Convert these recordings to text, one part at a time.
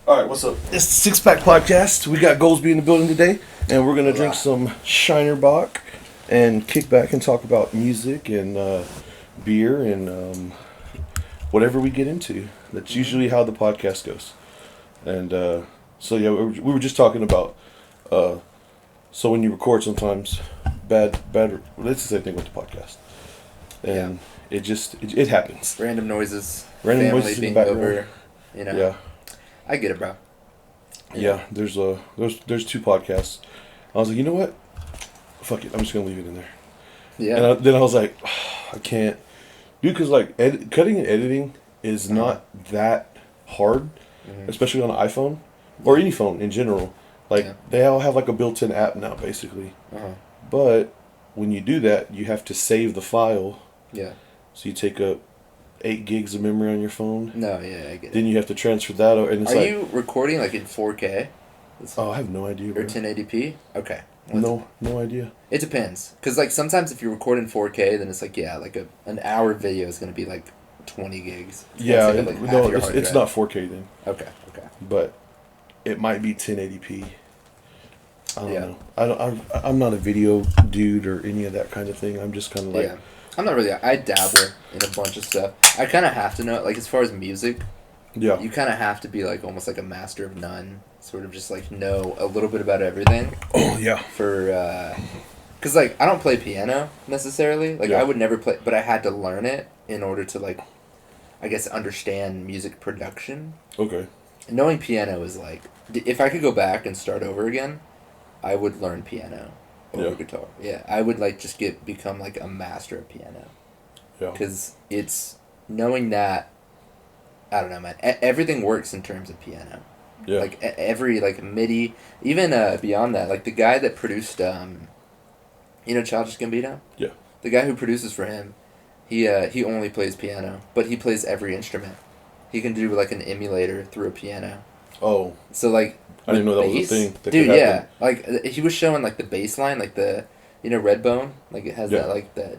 All right, what's up? It's the Six Pack Podcast. We got Ghoulsby in the building today, and we're gonna drink some Shiner Bock and kick back and talk about music and beer and whatever we get into. That's usually how the podcast goes. And so yeah, we were just talking about so when you record sometimes bad. It's the same thing with the podcast, and it happens. Random noises. Random noises in the background. Over, Yeah. I get it, bro. Yeah, there's two podcasts. I was like, you know what? Fuck it, I'm just gonna leave it in there. Yeah. And then I was like, I can't, dude, because like cutting and editing is not that hard, especially on an iPhone or any phone in general. Like they all have like a built-in app now, basically. But when you do that, you have to save the file. Yeah. So you take up 8 gigs of memory on your phone. No, yeah, I get it. Then you have to transfer that over. And it's Are you recording like in 4K? Oh, I have no idea. Or 1080p? Okay. No idea. It depends. Because like sometimes if you record in 4K, then it's like, like an hour video is going to be like 20 gigs. Yeah, it's not 4K then. Okay. But it might be 1080p. I don't know. I'm not a video dude or any of that kind of thing. I'm just kind of like... Yeah. I'm not really... I dabble in a bunch of stuff. I kind of have to know... Like, as far as music... Yeah. You kind of have to be, like, almost like a master of none. Sort of just, like, know a little bit about everything. Oh, yeah. For, because, like, I don't play piano, necessarily. Like, I would never play... But I had to learn it in order to, like, I guess, understand music production. Okay. And knowing piano is, like... If I could go back and start over again, I would learn piano. Over guitar. Yeah, I would like just become like a master of piano. Yeah. Because it's knowing that, I don't know, man. Everything works in terms of piano. Yeah. Like every like MIDI, even beyond that, like the guy that produced, Childish Gambino. Yeah. The guy who produces for him, he only plays piano, but he plays every instrument. He can do like an emulator through a piano. Oh. So like. I didn't know that was a thing. Dude, yeah. Like, he was showing, like, the bass line, like the, Redbone. Like, it has that, like, the...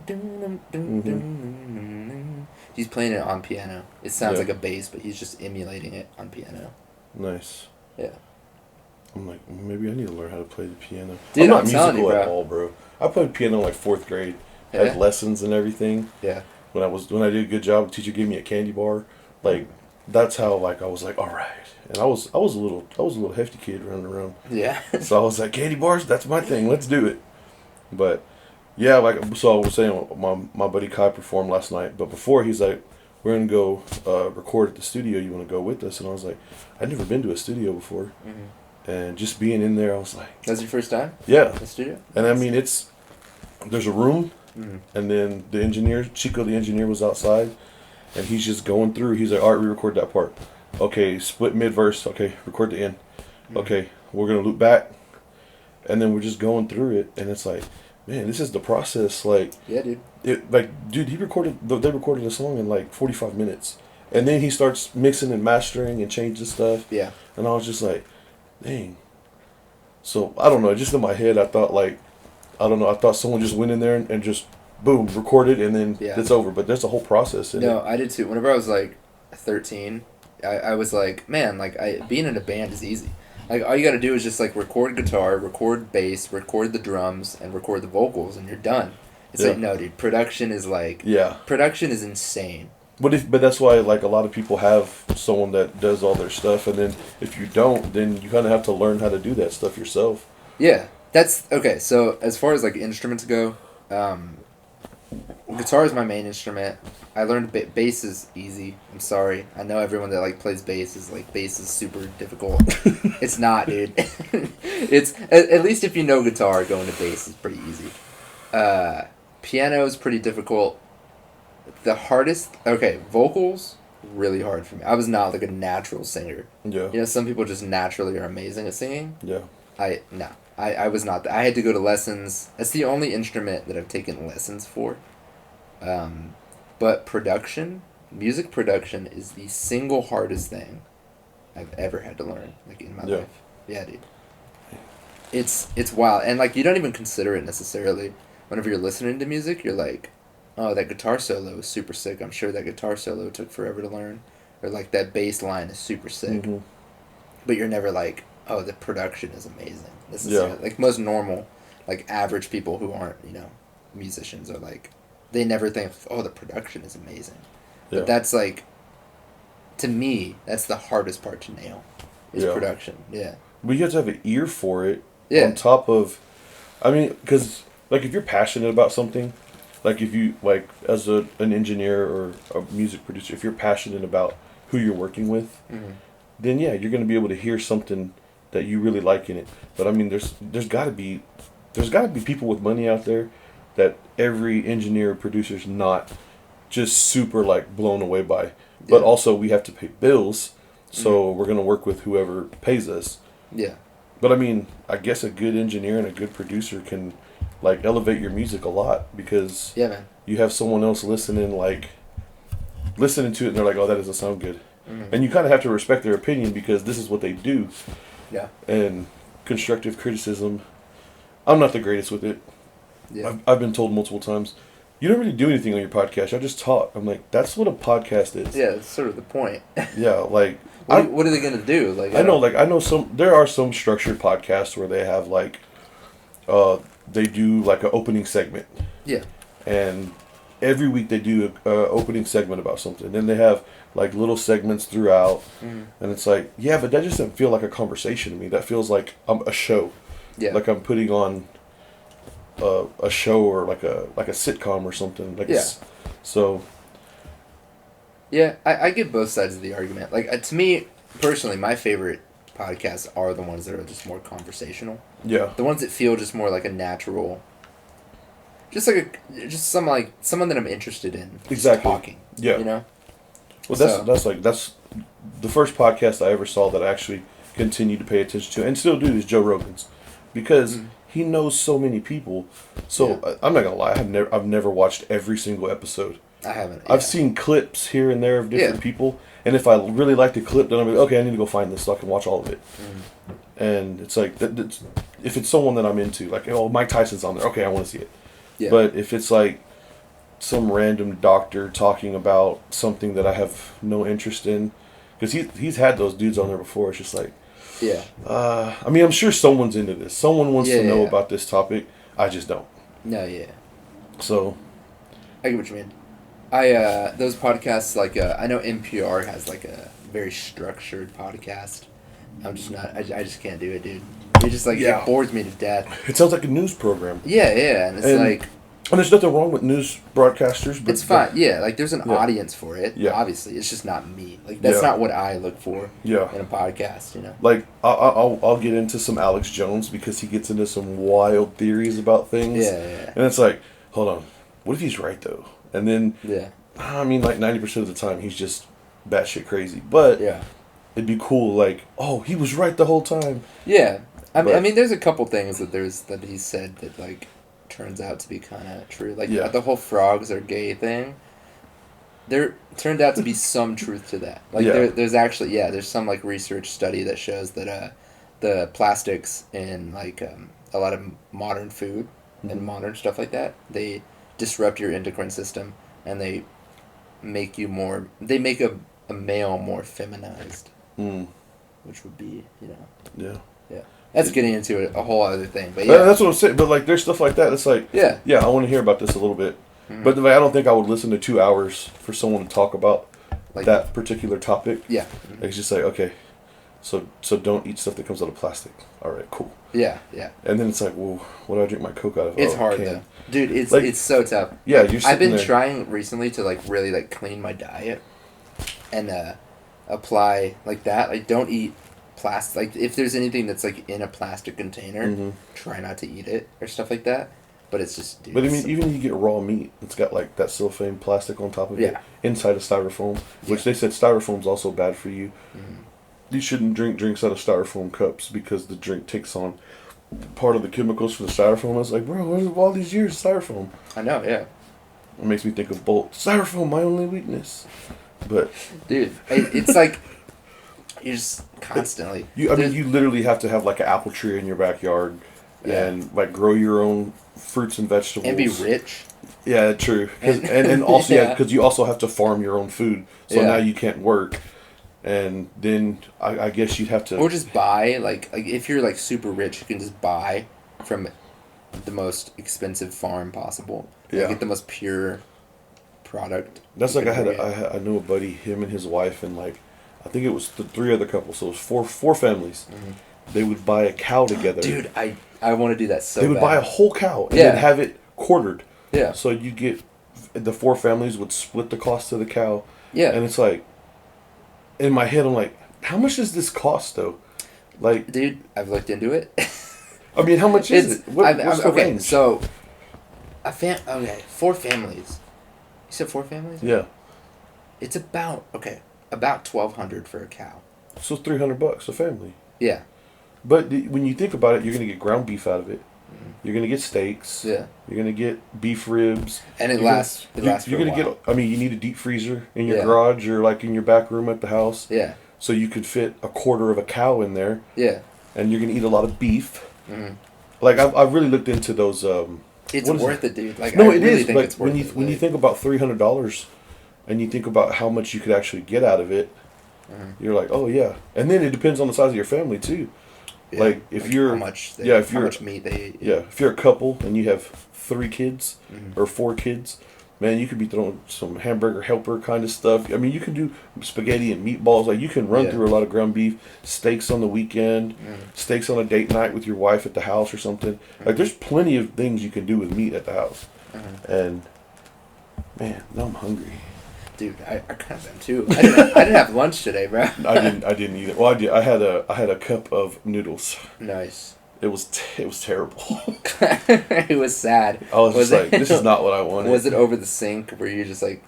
He's playing it on piano. It sounds like a bass, but he's just emulating it on piano. Nice. Yeah. I'm like, maybe I need to learn how to play the piano. Dude, I'm not musical at all, bro. I played piano in, like, 4th grade. Yeah. Had lessons and everything. Yeah. When I did a good job, the teacher gave me a candy bar. Like, that's how, like, I was like, all right. And I was a little hefty kid running around. Yeah. So I was like, candy bars, that's my thing. Let's do it. But yeah, like so I was saying, my buddy Kai performed last night. But before he's like, we're gonna go record at the studio. You want to go with us? And I was like, I'd never been to a studio before. And just being in there, I was like, that's your first time? Yeah. The studio? And I mean, there's a room, and then the engineer, Chico, the engineer, was outside, and he's just going through. He's like, all right, we record that part. Okay, split mid-verse. Okay, record the end. Okay, we're going to loop back. And then we're just going through it. And it's like, man, this is the process. Like, yeah, dude. They recorded a song in like 45 minutes. And then he starts mixing and mastering and changing stuff. Yeah. And I was just like, dang. So, I don't know. Just in my head, I thought I thought someone just went in there and just, boom, recorded and then it's over. But there's a whole process in it. No, I did too. Whenever I was like 13... I was like, man, like being in a band is easy. Like all you got to do is just like record guitar, record bass, record the drums, and record the vocals, and you're done. It's like no, dude. Production is like production is insane. But that's why like a lot of people have someone that does all their stuff, and then if you don't, then you kind of have to learn how to do that stuff yourself. Yeah, that's okay. So as far as like instruments go, guitar is my main instrument. I learned bass is easy. I'm sorry. I know everyone that like plays bass is super difficult. It's not, dude. It's at least if you know guitar, going to bass is pretty easy. Piano is pretty difficult. The hardest, vocals really hard for me. I was not like a natural singer. Yeah. Some people just naturally are amazing at singing. Yeah. I was not. I had to go to lessons. That's the only instrument that I've taken lessons for. But music production is the single hardest thing I've ever had to learn, like, in my life. Yeah, dude. It's wild. And, like, you don't even consider it necessarily. Whenever you're listening to music, you're like, oh, that guitar solo is super sick. I'm sure that guitar solo took forever to learn. Or, like, that bass line is super sick. but you're never like, oh, the production is amazing. This is like most normal, like average people who aren't, musicians are like, they never think, oh, the production is amazing. But that's like, to me, that's the hardest part to nail, is production. Yeah. But you have to have an ear for it. Yeah. On top of, I mean, because like if you're passionate about something, like if you like as an engineer or a music producer, if you're passionate about who you're working with, then yeah, you're going to be able to hear something that you really like in it. But I mean, there's got to be people with money out there that every engineer or producer's not just super like blown away by. Yeah. But also we have to pay bills, so we're going to work with whoever pays us. Yeah. But I mean, I guess a good engineer and a good producer can like elevate your music a lot, because you have someone else listening to it and they're like, oh, that doesn't sound good. And you kind of have to respect their opinion, because this is what they do. Yeah. And constructive criticism, I'm not the greatest with it. Yeah. I've been told multiple times, you don't really do anything on your podcast. I just talk. I'm like, that's what a podcast is. Yeah, that's sort of the point. Yeah, like what are they gonna do? Like I know there are some structured podcasts where they have like they do like an opening segment. Yeah. And every week they do an opening segment about something. Then they have like little segments throughout. And it's like, yeah, but that just doesn't feel like a conversation to me. That feels like a show. Yeah. Like I'm putting on a show or like a sitcom or something. Like so. Yeah, I get both sides of the argument. Like to me personally, my favorite podcasts are the ones that are just more conversational. Yeah. The ones that feel just more like a natural, someone that I'm interested in. Exactly. Talking. Yeah. You know. Well, that's the first podcast I ever saw that I actually continued to pay attention to and still do is Joe Rogan's, because he knows so many people. So I'm not gonna lie, I've never watched every single episode. I haven't. I've seen clips here and there of different people, and if I really like the clip, then I'm like, okay, I need to go find this so I can watch all of it. And it's like, if it's someone that I'm into, like, oh, Mike Tyson's on there, okay, I want to see it. Yeah. But if it's like some random doctor talking about something that I have no interest in, because he's had those dudes on there before, it's just like, I mean, I'm sure someone's into this. Someone wants to know about this topic. I just don't. No, yeah. So, I get what you mean. Those podcasts, like, I know NPR has, like, a very structured podcast. I'm just not, I just can't do it, dude. It just, like, it bores me to death. It sounds like a news program. Yeah, and it's like... And there's nothing wrong with news broadcasters. But it's fine, like, there's an audience for it, obviously. It's just not me. Like, that's not what I look for in a podcast, you know? Like, I'll get into some Alex Jones, because he gets into some wild theories about things. Yeah. And it's like, hold on, what if he's right, though? And then, I mean, like 90% of the time, he's just batshit crazy. But it'd be cool, like, oh, he was right the whole time. Yeah. I mean, there's a couple things that he said that, like, turns out to be kind of true. Like, the whole frogs are gay thing. There turned out to be some truth to that. Like, there's actually, there's some, like, research study that shows that the plastics in, like, a lot of modern food and modern stuff like that, they disrupt your endocrine system, and they make a male more feminized, which would be, yeah, that's getting into a whole other thing, but that's what I'm saying. But like, there's stuff like that. It's like, I want to hear about this a little bit, but I don't think I would listen to 2 hours for someone to talk about like that particular topic. It's just like, okay, so don't eat stuff that comes out of plastic. All right, cool. Yeah. And then it's like, well, what do I drink my Coke out of? It's hard though, dude. It's so tough. Yeah, I've been trying recently to like really like clean my diet, and apply like that. Like, don't eat plastic. Like, if there's anything that's like in a plastic container, try not to eat it or stuff like that. But it's just. Dude, but I mean, even you get raw meat, it's got like that cellophane plastic on top of it, inside of styrofoam, which they said styrofoam's also bad for you. You shouldn't drink drinks out of styrofoam cups, because the drink takes on part of the chemicals for the styrofoam. I was like, bro, where's all these years styrofoam? I know, yeah. It makes me think of Bolt. Styrofoam, my only weakness. But dude, it's like you just constantly. You literally have to have like an apple tree in your backyard, and like grow your own fruits and vegetables, and be rich. Yeah, true. And also because you also have to farm your own food, so now you can't work. And then I guess you'd have to... Or just buy, like if you're, like, super rich, you can just buy from the most expensive farm possible. Yeah. Get the most pure product. That's like I knew a buddy, him and his wife, and, like, I think it was 3 other couples, so it was four families. Mm-hmm. They would buy a cow together. Dude, I want to do that so bad. They would buy a whole cow and then have it quartered. Yeah. So you get... The 4 families would split the cost of the cow. Yeah. And it's like... In my head, I'm like, how much does this cost, though? Like... Dude, I've looked into it. I mean, how much is it? What's the range? So... 4 families. You said 4 families? Yeah. It's about $1,200 for a cow. So $300 a family. Yeah. But when you think about it, you're going to get ground beef out of it. Mm-hmm. You're going to get steaks. Yeah. You're going to get beef ribs. And it lasts for a while. You're going to get... I mean, you need a deep freezer in your garage or, like, in your back room at the house. Yeah. So you could fit a quarter of a cow in there. Yeah. And you're going to eat a lot of beef. Mm-hmm. Like, I've really looked into those... It's worth it, dude. Like, no, I really think it's worth it. When you think about $300 and you think about how much you could actually get out of it, you're like, oh yeah. And then it depends on the size of your family too. Yeah, like if you're how much meat they eat. Yeah, if you're a couple and you have 3 kids or 4 kids, man, you could be throwing some hamburger helper kind of stuff. I mean, you can do spaghetti and meatballs. Like you can run through a lot of ground beef, steaks on the weekend, steaks on a date night with your wife at the house or something. Like there's plenty of things you can do with meat at the house. And man, now I'm hungry. Dude, I kind of am too. I didn't have lunch today, bro. I didn't either. Well, I had a cup of noodles. Nice. It was terrible. It was sad. I was just like, this is not what I wanted. Was it over the sink? Were you just like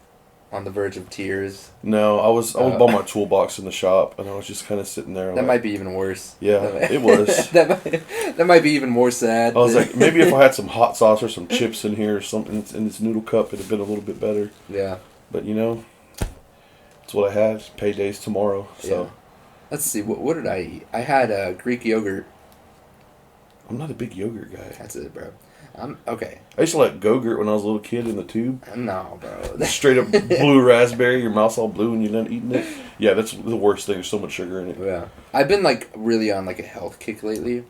on the verge of tears? No, I was by my toolbox in the shop, and I was just kind of sitting there. That might be even worse. Yeah, it was. that might be even more sad. I was like, maybe if I had some hot sauce or some chips in here or something in this noodle cup, it'd have been a little bit better. Yeah. But you know, it's what I had. Payday's tomorrow. So. Yeah. Let's see. What did I eat? I had Greek yogurt. I'm not a big yogurt guy. That's it, bro. Okay. I used to like Go-Gurt when I was a little kid in the tube. No, bro. Straight up blue raspberry. Your mouth's all blue when you're done eating it. Yeah, that's the worst thing. There's so much sugar in it. Yeah. I've been like really on like a health kick lately.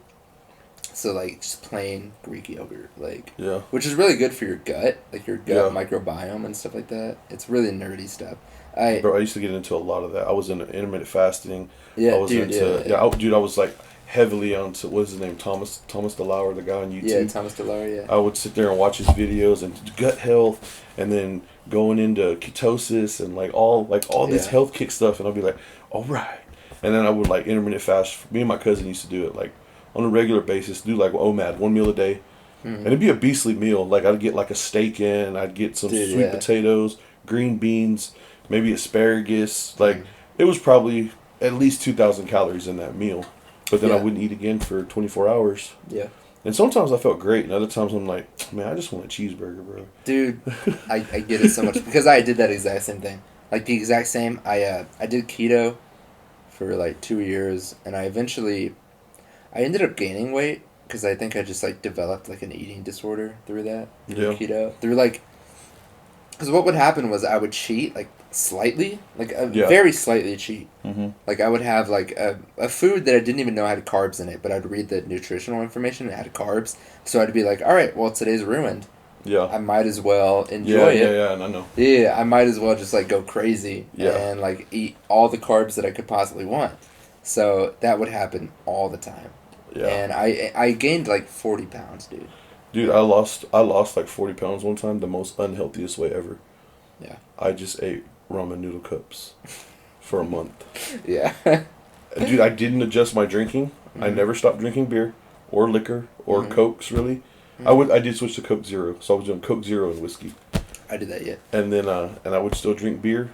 So like just plain Greek yogurt, like which is really good for your gut, like your gut microbiome and stuff like that. It's really nerdy stuff. Bro, I used to get into a lot of that. I was into intermittent fasting. Yeah, I was I was like heavily onto what's his name, Thomas DeLauer, the guy on YouTube. Yeah, Thomas DeLauer. Yeah. I would sit there and watch his videos and gut health, and then going into ketosis and like all this health kick stuff, and I'd be like, all right, and then I would like intermittent fast. Me and my cousin used to do it like on a regular basis, do like OMAD, 1 meal a day. And it'd be a beastly meal. Like I'd get like a steak in, I'd get some sweet potatoes, green beans, maybe asparagus. Like it was probably at least 2,000 calories in that meal. But then I wouldn't eat again for 24 hours. Yeah. And sometimes I felt great, and other times I'm like, man, I just want a cheeseburger, bro. Dude, I get it so much because I did that exact same thing. Like the exact same. I did keto for like 2 years, and I ended up gaining weight because I think I just like developed like an eating disorder through that. Through keto. Through like, because what would happen was I would cheat like slightly, like very slightly cheat. Like I would have like a food that I didn't even know had carbs in it, but I'd read the nutritional information and it had carbs, so I'd be like, all right, well today's ruined. Yeah. I might as well enjoy it. Yeah, and I know. Yeah, I might as well just like go crazy and like eat all the carbs that I could possibly want. So that would happen all the time. Yeah. And I gained like 40 pounds, dude. Dude, I lost like 40 pounds one time, the most unhealthiest way ever. Yeah. I just ate ramen noodle cups for a month. Yeah. Dude, I didn't adjust my drinking. I never stopped drinking beer or liquor or Cokes, really. I did switch to Coke Zero, so I was doing Coke Zero and whiskey. I did that yet. And then and I would still drink beer.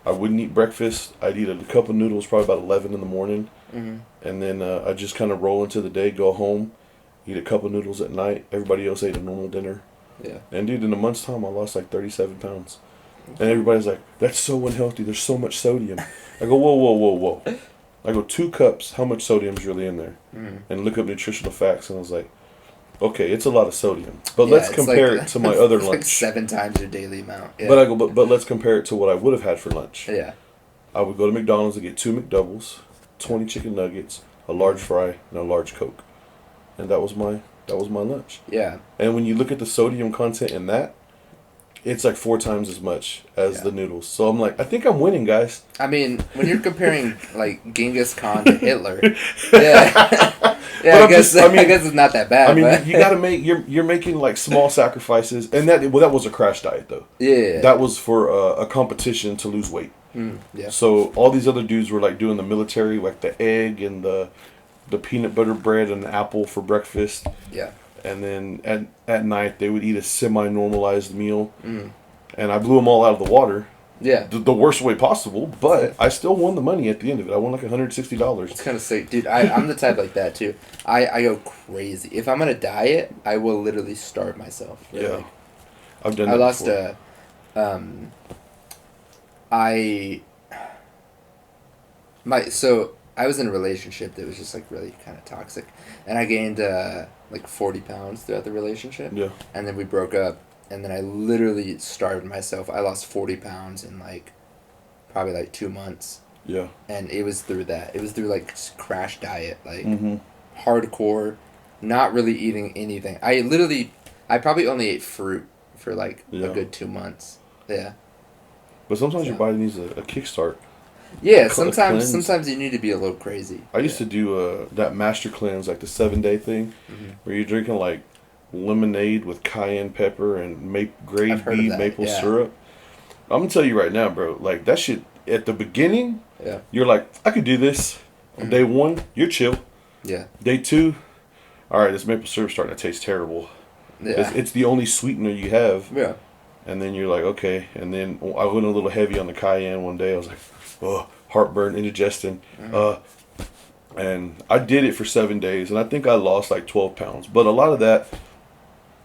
I wouldn't eat breakfast. I'd eat a cup of noodles probably about 11 in the morning. And then I'd just kind of roll into the day, go home, eat a cup of noodles at night. Everybody else ate a normal dinner. Yeah. And dude, in a month's time, I lost like 37 pounds. And everybody's like, that's so unhealthy. There's so much sodium. I go, whoa. I go, 2 cups. How much sodium's really in there? And look up nutritional facts. And I was like, okay, it's a lot of sodium. But let's compare it to my other lunch. Like 7 times your daily amount. Yeah. But I go, but let's compare it to what I would have had for lunch. Yeah. I would go to McDonald's and get 2 McDoubles, 20 chicken nuggets, a large fry, and a large Coke, and that was my lunch. Yeah. And when you look at the sodium content in that, it's like 4 times as much as the noodles. So I'm like, I think I'm winning, guys. I mean, when you're comparing like Genghis Khan to Hitler, yeah, yeah. I guess it's not that bad. I mean, but. you got to make you're making like small sacrifices, and that was a crash diet though. Yeah. That was for a competition to lose weight. Yeah. So all these other dudes were like doing the military, like the egg and the peanut butter bread and the apple for breakfast. Yeah. And then at night they would eat a semi-normalized meal, and I blew them all out of the water. Yeah, the worst way possible, but I still won the money at the end of it. I won like $160. It's kind of sick, dude. I'm the type like that too. I go crazy if I'm gonna diet. I will literally starve myself. Really. Yeah, I've done. I lost before. I was in a relationship that was just like really kind of toxic, and I gained like 40 pounds throughout the relationship. Yeah. And then we broke up, and then I literally starved myself. I lost 40 pounds in like probably like 2 months. Yeah. And it was through that. It was through like crash diet, like hardcore, not really eating anything. I probably only ate fruit for like a good 2 months. Yeah. But sometimes your body needs a kickstart. Yeah, sometimes you need to be a little crazy. I used to do that master cleanse, like the 7-day thing, where you're drinking like lemonade with cayenne pepper and grave bead maple syrup. I'm gonna tell you right now, bro. Like that shit at the beginning, you're like, I could do this. On day 1, you're chill. Yeah. Day 2, all right, this maple syrup's starting to taste terrible. Yeah. It's the only sweetener you have. Yeah. And then you're like, okay. And then I went a little heavy on the cayenne one day. I was like, oh, heartburn, indigestion. And I did it for 7 days, and I think I lost like 12 pounds. But a lot of that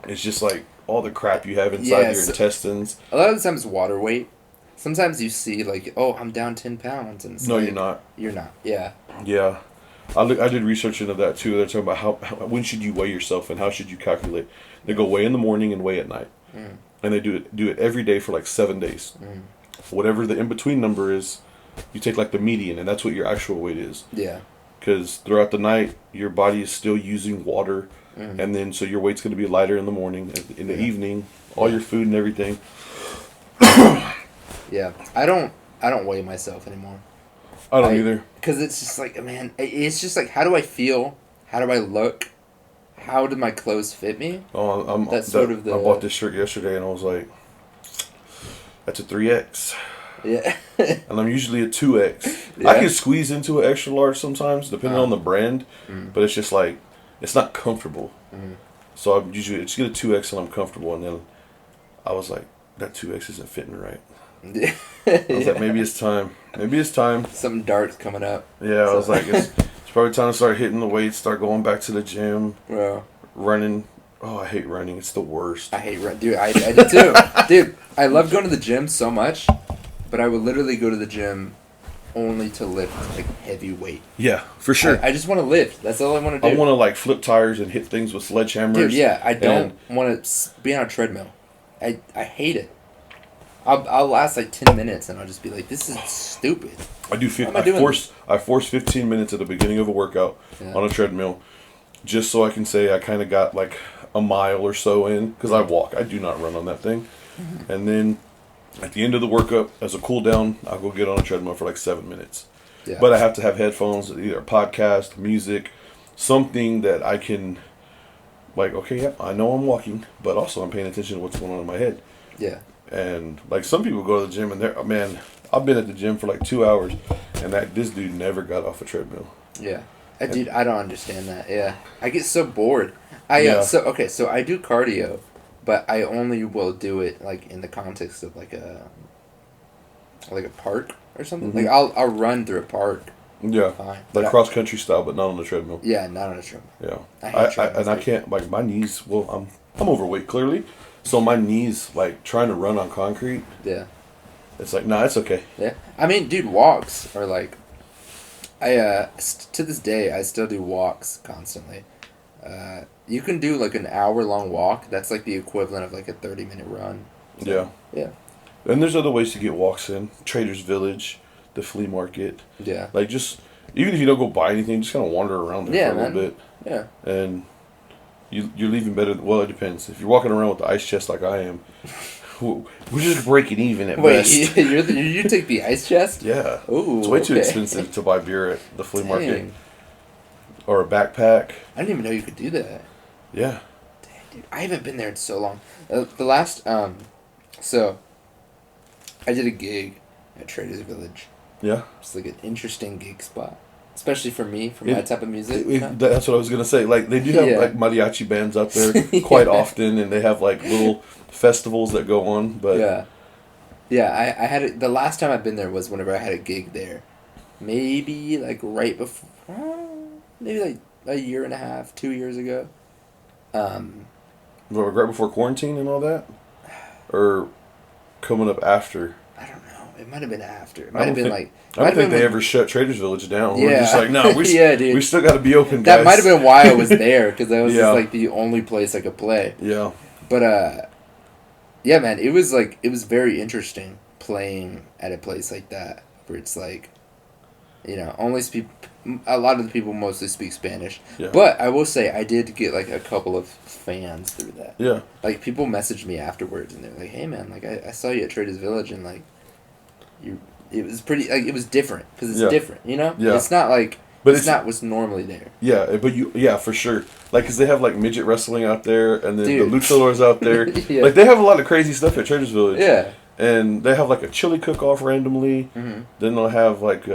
is just like all the crap you have inside your intestines. A lot of the times water weight. Sometimes you see like, oh, I'm down 10 pounds. And it's no, like, you're not. You're not, yeah. Yeah. I did research into that too. They're talking about when should you weigh yourself and how should you calculate. They go weigh in the morning and weigh at night. And they do it every day for like 7 days. Whatever the in-between number is, you take like the median, and that's what your actual weight is. Yeah. Because throughout the night, your body is still using water, and then so your weight's going to be lighter in the morning. In the evening, all your food and everything. Yeah, I don't weigh myself anymore. I don't either. Because it's just like, man, it's just like, how do I feel? How do I look? How do my clothes fit me? Oh, I bought this shirt yesterday, and I was like, that's a 3X. Yeah. And I'm usually a 2X. Yeah. I can squeeze into an extra large sometimes, depending on the brand, but it's just like, it's not comfortable. So I just get a 2X and I'm comfortable, and then I was like, that 2X isn't fitting right. I was like, maybe it's time. Maybe it's time. Something dark's coming up. Yeah, I was like, it's probably time to start hitting the weights, start going back to the gym. Yeah. Running. Oh, I hate running. It's the worst. I hate running. Dude, I do too. Dude, I love going to the gym so much, but I would literally go to the gym only to lift like heavy weight. Yeah, for sure. I just want to lift. That's all I want to do. I want to like flip tires and hit things with sledgehammers. Dude, yeah, I don't want to be on a treadmill. I hate it. I'll last like 10 minutes and I'll just be like, this is stupid. I force 15 minutes at the beginning of a workout on a treadmill, just so I can say I kind of got like a mile or so in, because I walk. I do not run on that thing. And then at the end of the workout, as a cool down, I'll go get on a treadmill for like 7 minutes. Yeah. But I have to have headphones, either a podcast, music, something that I can, like, okay, yeah, I know I'm walking, but also I'm paying attention to what's going on in my head. Yeah. And like some people go to the gym and I've been at the gym for like 2 hours, and this dude never got off a treadmill. Yeah. Dude, I don't understand that. Yeah. I get so bored. So I do cardio, but I only will do it like in the context of like a park or something. Like I'll run through a park. Yeah. Fine. Like cross country style, but not on the treadmill. Yeah, not on a treadmill. Yeah. I hate treadmills. I can't, like, my knees, well, I'm overweight clearly. So my knees, like, trying to run on concrete. Yeah. It's like, nah, it's okay. Yeah. I mean, dude, walks are like, to this day, I still do walks constantly. You can do like an hour-long walk. That's like the equivalent of like a 30-minute run. So, yeah. Yeah. And there's other ways to get walks in. Trader's Village. the flea market. Yeah. Like, just, even if you don't go buy anything, just kind of wander around there for a little bit. Yeah. And you're leaving better. Well, it depends. If you're walking around with the ice chest like I am, we're just breaking even at best. Wait, you take the ice chest? Yeah. Ooh, it's way too expensive to buy beer at the flea market. Dang. Or a backpack. I didn't even know you could do that. Yeah. Dang, dude. I haven't been there in so long. The last, so, I did a gig at Traders Village. Yeah. It's like an interesting gig spot. Especially for me, for my type of music. That's what I was going to say. Like, they do have, like, mariachi bands out there quite often, and they have, like, little festivals that go on, but... Yeah. Yeah, I had it, the last time I've been there was whenever I had a gig there. Maybe, like, right before... maybe, like, a year and a half, 2 years ago. Right before quarantine and all that? Or coming up after? I don't know. It might have been after. It might have been like... I don't think they ever shut Traders Village down. Yeah. We're just like, no, we still got to be open, guys. That might have been why I was there, because that was just, like, the only place I could play. Yeah. But, yeah, man, it was very interesting playing at a place like that, where it's like, you know, a lot of the people mostly speak Spanish. Yeah. But I will say, I did get, like, a couple of fans through that. Yeah. Like, people messaged me afterwards, and they're like, hey, man, like, I saw you at Traders Village, and, like, it was pretty, like, it was different, because it's different, you know? Yeah. It's not, like, it's not what's normally there. Yeah, but for sure. Like, because they have, like, midget wrestling out there, and then the luchadors out there. Yeah. Like, they have a lot of crazy stuff at Traders Village. Yeah. And they have, like, a chili cook-off randomly. Mm-hmm. Then they'll have, like,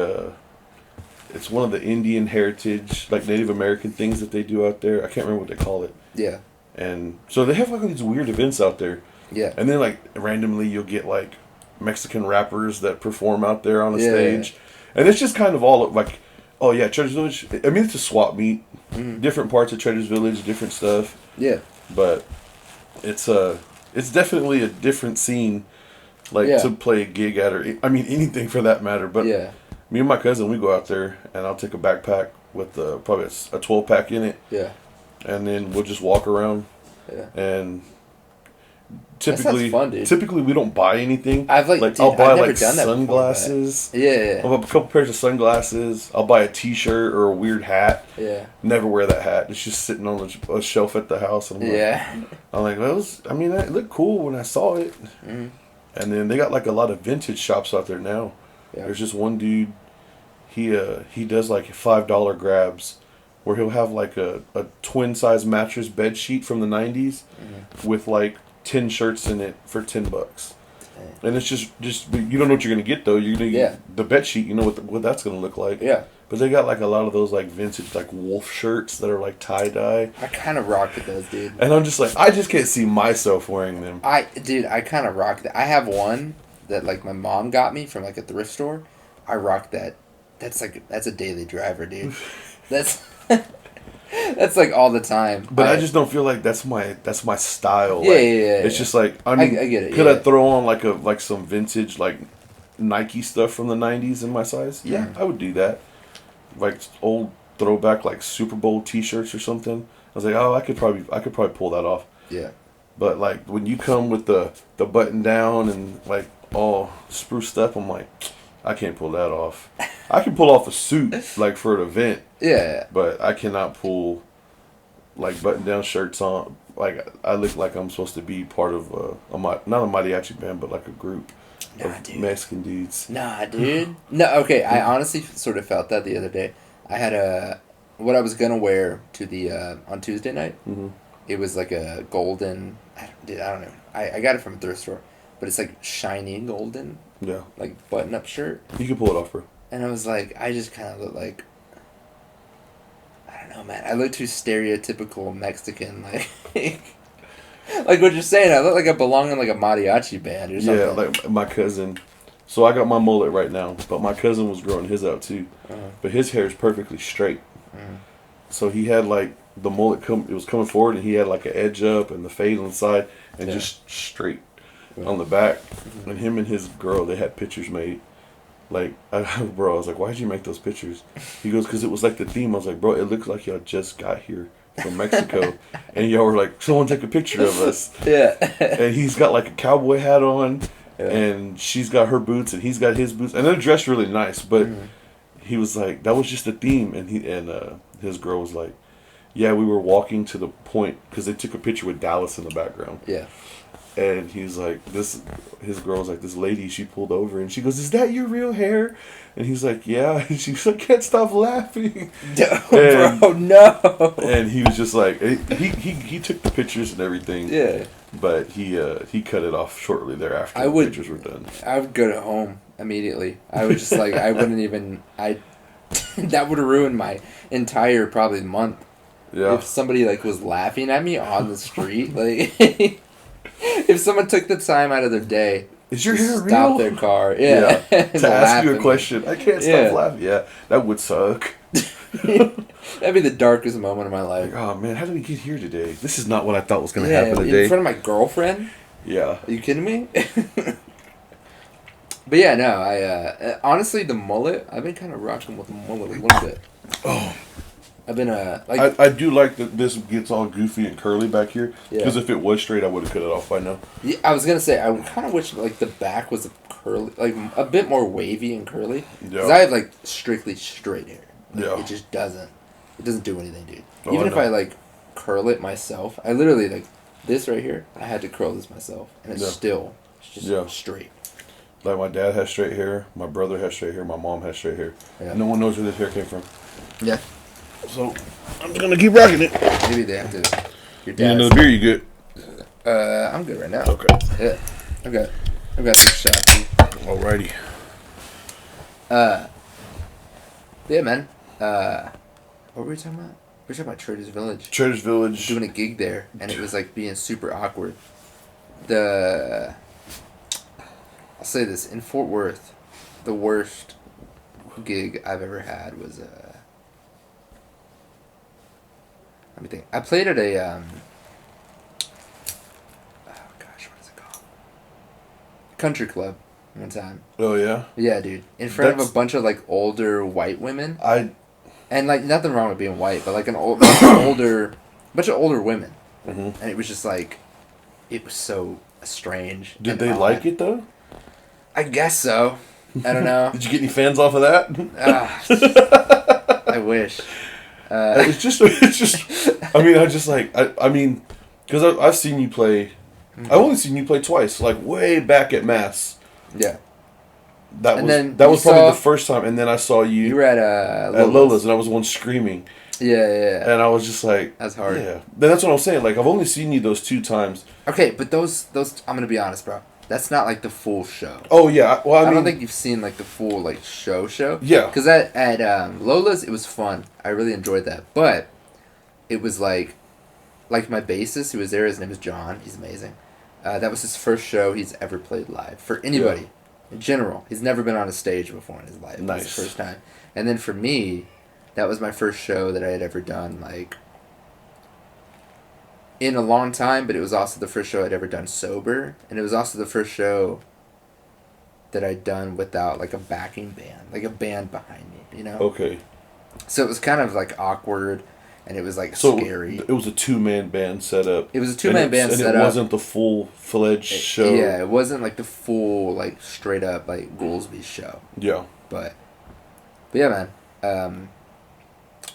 it's one of the Indian heritage, like, Native American things that they do out there. I can't remember what they call it. Yeah. And so they have, like, these weird events out there. Yeah. And then, like, randomly you'll get, like, Mexican rappers that perform out there on a stage. And it's just kind of all, like, oh, yeah, Traders Village. I mean, it's a swap meet. Mm-hmm. Different parts of Traders Village, different stuff. Yeah. But it's definitely a different scene, like, to play a gig at, or, I mean, anything for that matter. But me and my cousin, we go out there, and I'll take a backpack with probably a 12-pack in it. Yeah. And then we'll just walk around. Yeah. And... Typically, we don't buy anything. I'll buy like sunglasses. I'll buy a couple pairs of sunglasses. I'll buy a T-shirt or a weird hat. Yeah. Never wear that hat. It's just sitting on a shelf at the house. And I'm like, it looked cool when I saw it. Mm-hmm. And then they got like a lot of vintage shops out there now. Yeah. There's just one dude. He does like $5 grabs, where he'll have like a twin size mattress bed sheet from the 90s with like 10 shirts in it for $10. And it's just you don't know what you're gonna get though. You're gonna get the bed sheet. You know what that's gonna look like. Yeah. But they got like a lot of those like vintage like wolf shirts that are like tie dye. I kind of rock with those, dude. And I'm just like, I just can't see myself wearing them. I kind of rock that. I have one that like my mom got me from like a thrift store. I rock that. That's a daily driver, dude. That's like all the time. But I just don't feel like that's my style. Yeah, like, yeah. It's just like, I mean, I get it. Could I throw on like some vintage like Nike stuff from the 90s in my size? Yeah, I would do that. Like old throwback like Super Bowl T-shirts or something. I was like, oh, I could probably pull that off. Yeah. But like when you come with the button down and like all spruced up, I'm like, I can't pull that off. I can pull off a suit like for an event. Yeah. But I cannot pull like button down shirts on. Like I look like I'm supposed to be part of not a mariachi band, but like a group of Mexican dudes. Nah, dude. No, okay. I honestly sort of felt that the other day. I had what I was gonna wear to the on Tuesday night. Mm-hmm. It was like a golden. I don't know. I got it from a thrift store, but it's like shiny golden. Yeah. Like button-up shirt. You can pull it off, bro. And I was like, I just kind of look like, I don't know, man. I look too stereotypical Mexican, like, like what you're saying. I look like I belong in like a mariachi band or something. Yeah, like my cousin. So I got my mullet right now, but my cousin was growing his out too. But his hair is perfectly straight. So he had like the mullet it was coming forward, and he had like an edge up and the fade on the side, and just straight on the back. And him and his girl, they had pictures made. Like, bro, I was like, why'd you make those pictures? He goes, because it was like the theme. I was like, bro, it looks like y'all just got here from Mexico. And y'all were like, someone take a picture of us. Yeah. And he's got like a cowboy hat on. and she's got her boots and he's got his boots, and they're dressed really nice. But he was like, that was just the theme, and his girl was like, yeah, we were walking to the point because they took a picture with Dallas in the background. Yeah. And he's like, his girl was like, this lady, she pulled over and she goes, is that your real hair? And he's like, yeah. And she's like, can't stop laughing. No, bro, no. And he was just like, he took the pictures and everything. Yeah. But he cut it off shortly thereafter. The pictures were done. I would go to home immediately. I would just like, I wouldn't even, that would have ruined my entire probably month. Yeah. If somebody like was laughing at me on the street, like... If someone took the time out of their day, is your hair real? Stop their car, to ask you a question. I can't stop laughing. Yeah, that would suck. That'd be the darkest moment of my life. Like, oh man, how did we get here today? This is not what I thought was going to happen today. In front of my girlfriend. Yeah. Are you kidding me? But yeah, no. I honestly, the mullet. I've been kind of rocking with the mullet a little bit. Oh. I've been I do like that this gets all goofy and curly back here, because if it was straight I would have cut it off by now. Yeah, I was gonna say I kind of wish like the back was curly, like a bit more wavy and curly. Because I have like strictly straight hair. Like, it just doesn't do anything, dude. Even if I like curl it myself, I literally like this right here. I had to curl this myself, and it's just straight. Like my dad has straight hair, my brother has straight hair, my mom has straight hair. Yeah. No one knows where this hair came from. Yeah. So, I'm just gonna keep rocking it. Maybe they have to. Your dad. Another beer, you good? I'm good right now. Okay. Yeah. I've got some shots. Alrighty. Yeah, man. What were we talking about? We were talking about Traders Village. Traders Village. Doing a gig there, and it was like being super awkward. I'll say this, in Fort Worth, the worst gig I've ever had was let me think. I played at a oh gosh, what is it called? Country club one time. Oh yeah? Yeah, dude. In front of a bunch of like older white women. And like nothing wrong with being white, but like an bunch of older women. Mm-hmm. And it was just like, it was so strange. Did they like it though? I guess so. I don't know. Did you get any fans off of that? I wish. It's just. I mean, because I've seen you play. Mm-hmm. I've only seen you play twice, like way back at Mass. Yeah. That was probably the first time, and then I saw you. You were at Lola's, and I was the one screaming. Yeah. And I was just like, that's hard. Yeah. Then that's what I was saying. Like I've only seen you those 2 times. Okay, but those I'm gonna be honest, bro. That's not like the full show. Oh yeah, well I mean, don't think you've seen like the full like show. Yeah. Because at Lola's it was fun. I really enjoyed that, but it was like my bassist who was there. His name is John. He's amazing. That was his first show he's ever played live for anybody. Yeah. In general, he's never been on a stage before in his life. Nice. It was the first time. And then for me, that was my first show that I had ever done like in a long time, but it was also the first show I'd ever done sober, and it was also the first show that I'd done without like a backing band, like a band behind me, you know? Okay. So it was kind of like awkward, and it was like scary. It was a 2-man band setup. It was a 2-man band setup. And it wasn't the full-fledged show. Yeah, it wasn't like the full, like straight up like Ghoulsby show. Yeah. But yeah, man.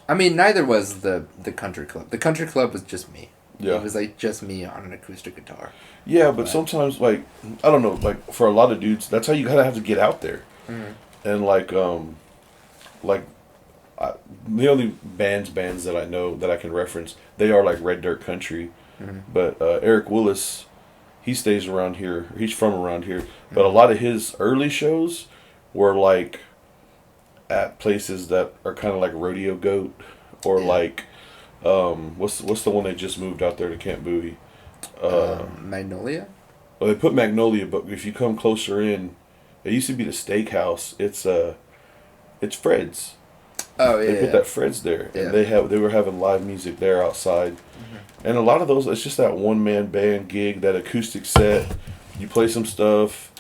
I mean, neither was the country club. The country club was just me. Yeah. It was like just me on an acoustic guitar. Yeah, but sometimes like I don't know, like for a lot of dudes, that's how you gotta have to get out there. Mm-hmm. And the only bands that I know that I can reference, they are like Red Dirt Country. Mm-hmm. But Eric Willis, he stays around here. He's from around here. Mm-hmm. But a lot of his early shows were like at places that are kind of like Rodeo Goat or like. What's the one they just moved out there to Camp Bowie? Magnolia? Well, they put Magnolia, but if you come closer in, it used to be the steakhouse. It's Fred's. Oh yeah. They put that Fred's there, and they were having live music there outside, and a lot of those it's just that 1-man band gig, that acoustic set. You play some stuff,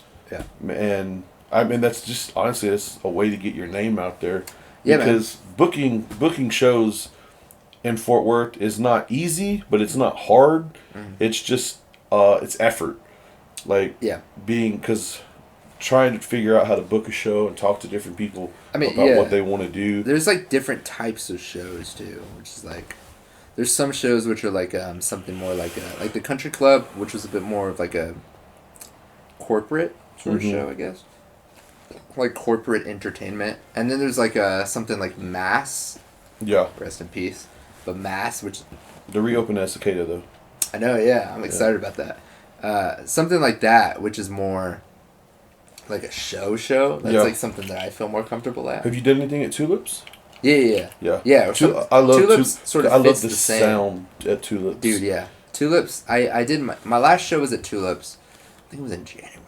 and I mean that's just honestly it's a way to get your name out there, because booking shows in Fort Worth is not easy, but it's not hard. Mm-hmm. It's just it's effort. Like, because trying to figure out how to book a show and talk to different people about what they want to do. There's, like, different types of shows, too, which is, like, there's some shows which are, like, something more like the Country Club, which was a bit more of, like, a corporate sort of show, I guess. Like, corporate entertainment. And then there's, like, something like Mass. Yeah. Rest in peace. But Mass, which... They're reopening at Cicada, though. I know, yeah. I'm excited about that. Something like that, which is more like a show. That's like something that I feel more comfortable at. Have you done anything at Tulips? Yeah. I love Tulips. Sort of. I love the same sound at Tulips. Dude, yeah. Tulips. I did my last show was at Tulips. I think it was in January.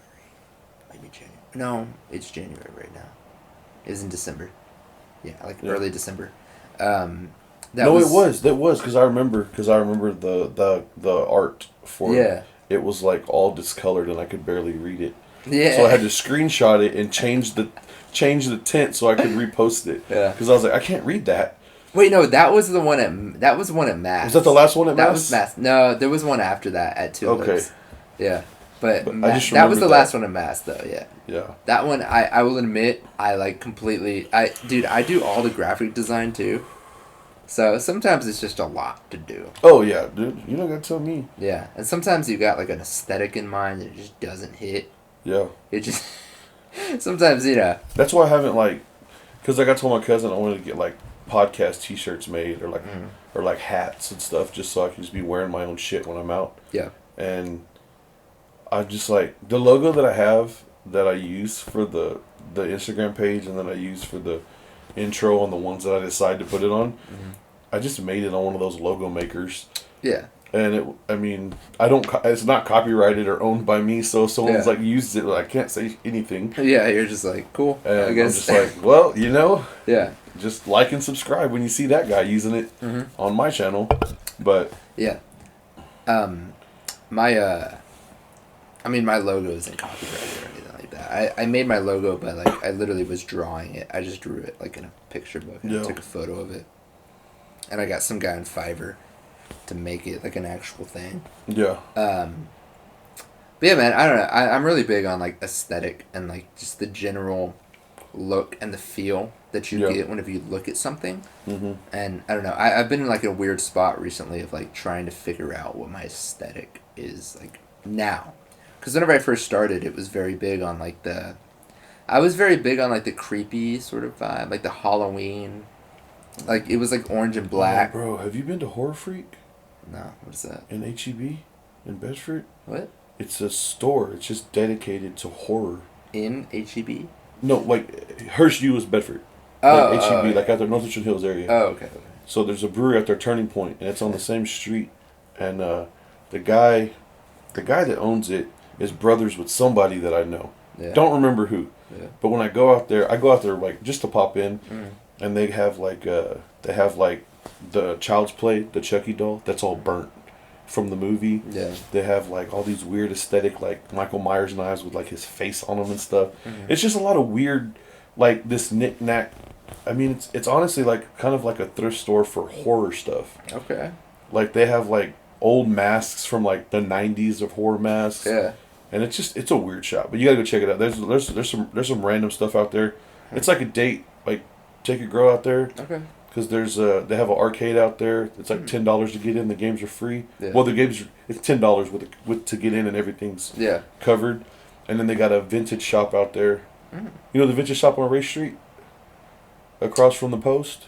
Maybe January. No, it's January right now. It was in December. Yeah, early December. That was because I remember the art for it. It was like all discolored and I could barely read it. Yeah. So I had to screenshot it and change the tint so I could repost it. Yeah. Because I was like, I can't read that. Wait, no, that was the one at Mass. Was that the last one at Mass? That was Mass. No, there was one after that at Tulips. Okay. Yeah. But that was the last one at Mass, though, yeah. Yeah. That one, I will admit, I like completely... I do all the graphic design, too. So sometimes it's just a lot to do. Oh, yeah, dude. You don't got to tell me. Yeah. And sometimes you got, like, an aesthetic in mind and it just doesn't hit. Yeah. It just... Sometimes, you know... That's why I haven't, like... Because I told my cousin I wanted to get, like, podcast t-shirts made or, like, or, like, hats and stuff just so I can just be wearing my own shit when I'm out. Yeah. And... I just like the logo that I have that I use for the Instagram page and then I use for the intro on the ones that I decide to put it on. I just made it on one of those logo makers. Yeah. And it's not copyrighted or owned by me, so if someone's like used it, I can't say anything. Yeah, you're just like, cool. And I guess. I'm just like, well, you know, just like and subscribe when you see that guy using it on my channel. But yeah. My logo isn't copyrighted or anything like that. I made my logo, but like I literally was drawing it. I just drew it like in a picture book and I took a photo of it. And I got some guy on Fiverr to make it like an actual thing. Yeah. But yeah, man, I don't know. I'm really big on like aesthetic and like just the general look and the feel that you get whenever you look at something. And I don't know. I've been in like a weird spot recently of like trying to figure out what my aesthetic is like now. Because whenever I first started, it was very big on like the... I was very big on like the creepy sort of vibe, like the Halloween. Like it was like orange and black. Oh, bro, have you been to Horror Freak? No, what is that? In HEB? In Bedford? What? It's a store. It's just dedicated to horror. In HEB? No, like Hearst U is Bedford. Like HEB, like out there, North Richland Hills area. Oh, okay. So there's a brewery out there, Turning Point, and it's on the same street. And the guy that owns it is brothers with somebody that I know. Yeah. Don't remember who. Yeah. But when I go out there like just to pop in, and they have like the Child's Play, the Chucky doll, that's all burnt from the movie. Yeah. They have like all these weird aesthetic like Michael Myers knives with like his face on them and stuff. It's just a lot of weird like this knick-knack. I mean it's honestly like kind of like a thrift store for horror stuff. Okay. Like they have like old masks from like the 90s of horror masks. Yeah. And it's a weird shop, but you gotta go check it out. There's some random stuff out there. It's like a date, like take your girl out there. Okay. Because they have an arcade out there. It's like $10 to get in. The games are free. Yeah. Well, the games it's $10 with to get in and everything's covered. And then they got a vintage shop out there. You know the vintage shop on Race Street, across from the Post.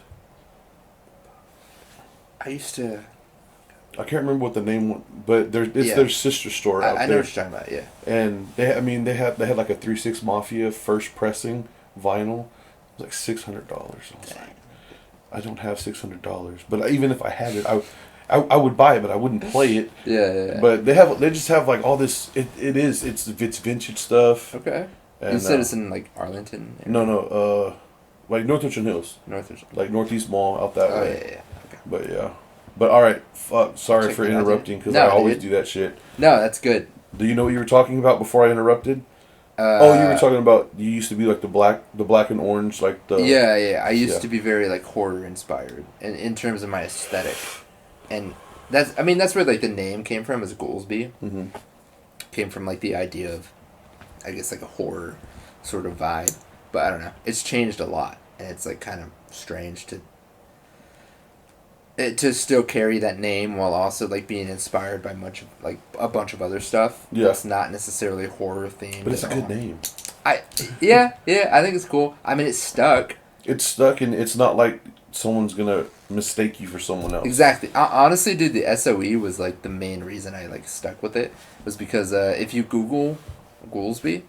I can't remember what the name was, but it's their sister store out there. I know what you're talking about, yeah. And they had like a 3-6 Mafia first pressing vinyl. It was like $600. I was like, I don't have $600, but even if I had it, I would buy it, but I wouldn't play it. Yeah. But they just have like all this. It's vintage stuff. Okay. And, you said it's in like Arlington. No. Like North Richland Hills. Like Northeast Mall out that way. Yeah. Okay. But yeah. But alright, fuck, sorry for interrupting, because I always do that shit. No, that's good. Do you know what you were talking about before I interrupted? You were talking about, you used to be like the black and orange, like the... Yeah, I used to be very like horror inspired, in terms of my aesthetic. And that's where like the name came from, is Ghoulsby. came from like the idea of, I guess, like a horror sort of vibe. But I don't know. It's changed a lot, and it's like kind of strange to still carry that name while also like being inspired by a bunch of other stuff. Yeah. That's not necessarily horror themed. But it's a good name. I think it's cool. I mean, it's stuck. It's stuck, and it's not like someone's gonna mistake you for someone else. Exactly. Honestly, dude, the SOE was like the main reason I like stuck with it. Was because if you Google Ghoulsby,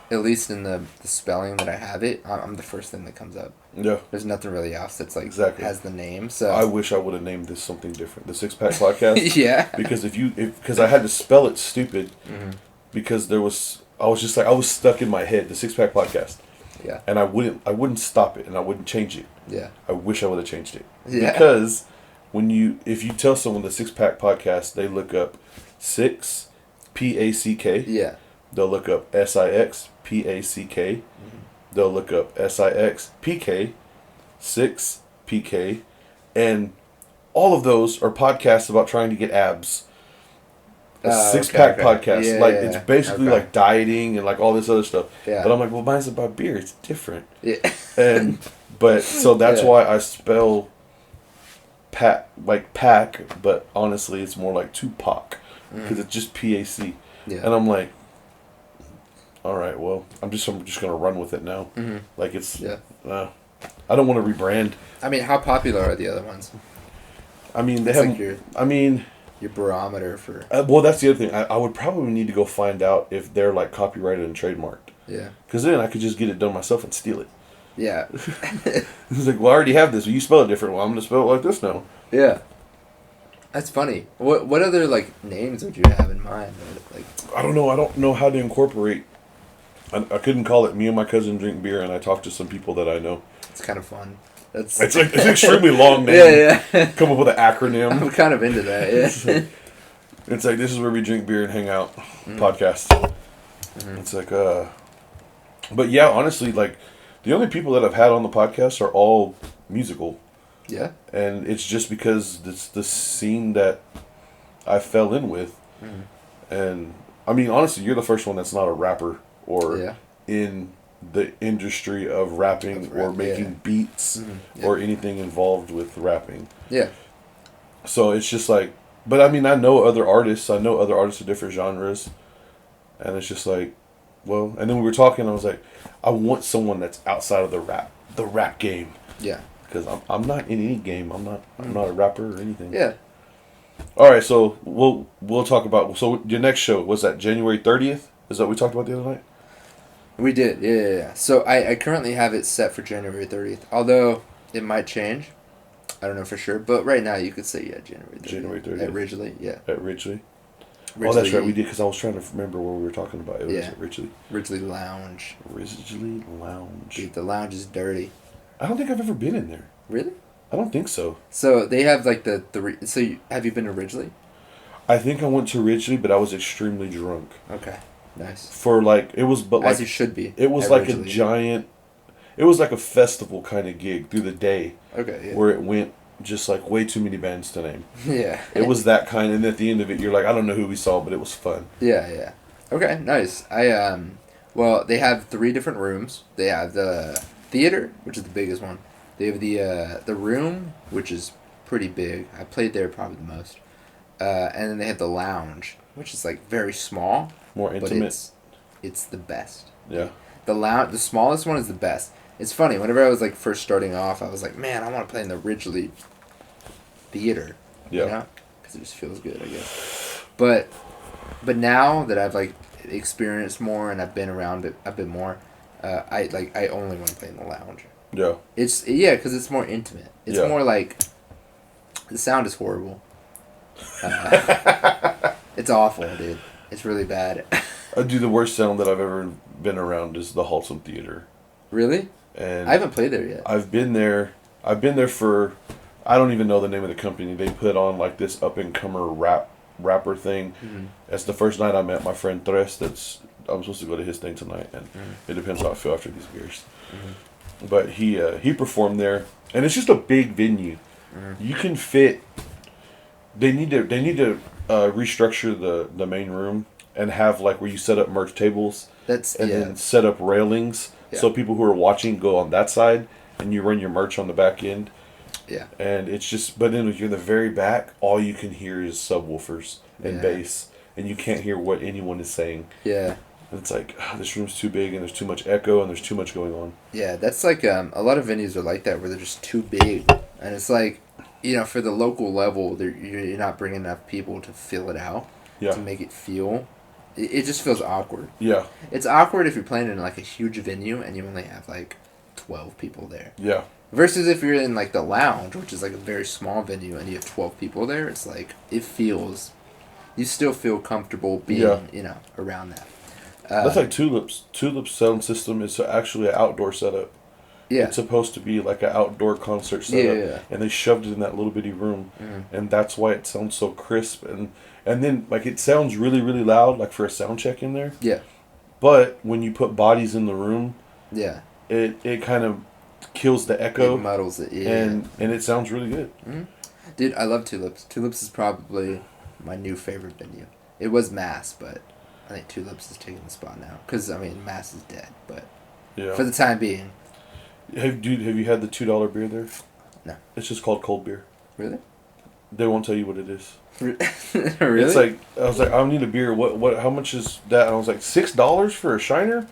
at least in the spelling that I have it, I'm the first thing that comes up. Yeah. There's nothing really else that's like exactly has the name. So I wish I would have named this something different. The Six Pack Podcast. Yeah. Because I had to spell it stupid. Mm-hmm. Because I was stuck in my head. The Six Pack Podcast. Yeah. And I wouldn't stop it, and I wouldn't change it. Yeah. I wish I would have changed it. Yeah. Because if you tell someone the Six Pack Podcast, they look up Six, PACK. Yeah. They'll look up SIX, PACK. Mm-hmm. They'll look up SIX, PK, 6, PK. And all of those are podcasts about trying to get abs. A six-pack podcast. It's basically like dieting and like all this other stuff. Yeah. But I'm like, well, mine's about beer. It's different. Yeah. So that's why I spell pack, but honestly it's more like Tupac. Because it's just PAC. Yeah. And I'm like, all right, well, I'm just going to run with it now. Mm-hmm. Like it's, I don't want to rebrand. I mean, how popular are the other ones? I mean, your barometer for... well, that's the other thing. I would probably need to go find out if they're like copyrighted and trademarked. Yeah. Because then I could just get it done myself and steal it. Yeah. It's like, well, I already have this. Well, you spell it different. Well, I'm going to spell it like this now. Yeah. That's funny. What other like names would you have in mind? Like, I don't know. I don't know how to incorporate. I couldn't call it Me and My Cousin Drink Beer, and I talked to some people that I know. It's kind of fun. It's an extremely long name. Yeah. Come up with an acronym. I'm kind of into that. Yeah. It's like, this is where we drink beer and hang out. Podcast. Mm-hmm. It's like but yeah, honestly, like the only people that I've had on the podcast are all musical. Yeah. And it's just because it's the scene that I fell in with. Mm-hmm. And I mean, honestly, you're the first one that's not a rapper or in the industry of rapping or making beats or anything involved with rapping. Yeah. So it's just like, but I mean, I know other artists of different genres, and it's just like, well, and then we were talking, I was like, I want someone that's outside of the rap game. Yeah. Because I'm not in any game. I'm not a rapper or anything. Yeah. All right, so we'll talk about, so your next show was that January 30th? Is that what we talked about the other night? We did, yeah. So I currently have it set for January 30th, although it might change. I don't know for sure, but right now you could say, January 30th. January 30th. At Ridgely, yeah. At Ridgely? Oh, that's right, we did, because I was trying to remember what we were talking about. It was at Ridgely. Ridgely Lounge. Ridgely Lounge. Dude, the lounge is dirty. I don't think I've ever been in there. Really? I don't think so. So they have like have you been to Ridgely? I think I went to Ridgely, but I was extremely drunk. Okay. Nice. For like, it was, but like... As you should be. It was like Ridgely. It was like a festival kind of gig through the day. Okay, yeah. Where it went just like way too many bands to name. Yeah. It was that kind, and at the end of it, you're like, I don't know who we saw, but it was fun. Yeah, yeah. Okay, nice. Well, they have 3 different rooms. They have the theater, which is the biggest one. They have the room, which is pretty big. I played there probably the most. And then they have the lounge, which is like very small. More intimate. But it's the best. Yeah. The smallest one is the best. It's funny. Whenever I was like first starting off, I was like, man, I want to play in the Ridgely theater. Yeah. You know? Because it just feels good, I guess. But now that I've like experienced more and I've been around it a bit more, I only want to play in the lounge. Yeah. Because it's more intimate. It's more like the sound is horrible. It's awful, dude. It's really bad. Dude, the worst sound that I've ever been around is the Haltom Theater. Really? And I haven't played there yet. I've been there for, I don't even know the name of the company. They put on like this up-and-comer rapper thing. Mm-hmm. That's the first night I met my friend Tres. I'm supposed to go to his thing tonight, and it depends how I feel after these beers. Mm-hmm. But he performed there, and it's just a big venue. Mm-hmm. You can fit. They need to restructure the main room and have like where you set up merch tables. Then set up railings so people who are watching go on that side, and you run your merch on the back end. Yeah. And it's just, but then if you're in the very back, all you can hear is subwoofers and bass, and you can't hear what anyone is saying. Yeah. And it's like, this room's too big, and there's too much echo, and there's too much going on. Yeah, that's like, a lot of venues are like that, where they're just too big. And it's like, for the local level, you're not bringing enough people to fill it out, to make it feel. It just feels awkward. Yeah. It's awkward if you're playing in like a huge venue, and you only have like 12 people there. Yeah. Versus if you're in like the lounge, which is like a very small venue, and you have 12 people there, it's like, you still feel comfortable being, around that. That's like Tulip's. Tulip's sound system is actually an outdoor setup. Yeah. It's supposed to be like an outdoor concert setup. Yeah. And they shoved it in that little bitty room. Mm-hmm. And that's why it sounds so crisp. And then, like, it sounds really, really loud, like for a sound check in there. Yeah. But when you put bodies in the room, it kind of kills the echo. It muddles it, And it sounds really good. Mm-hmm. Dude, I love Tulips. Tulips is probably my new favorite venue. It was Mass, but I think Tulips is taking the spot now. Because, Mass is dead, but for the time being. Have you had the $2 beer there? No. It's just called cold beer. Really? They won't tell you what it is. Really? It's like, I was like, I need a beer. What? How much is that? And I was like, $6 for a Shiner?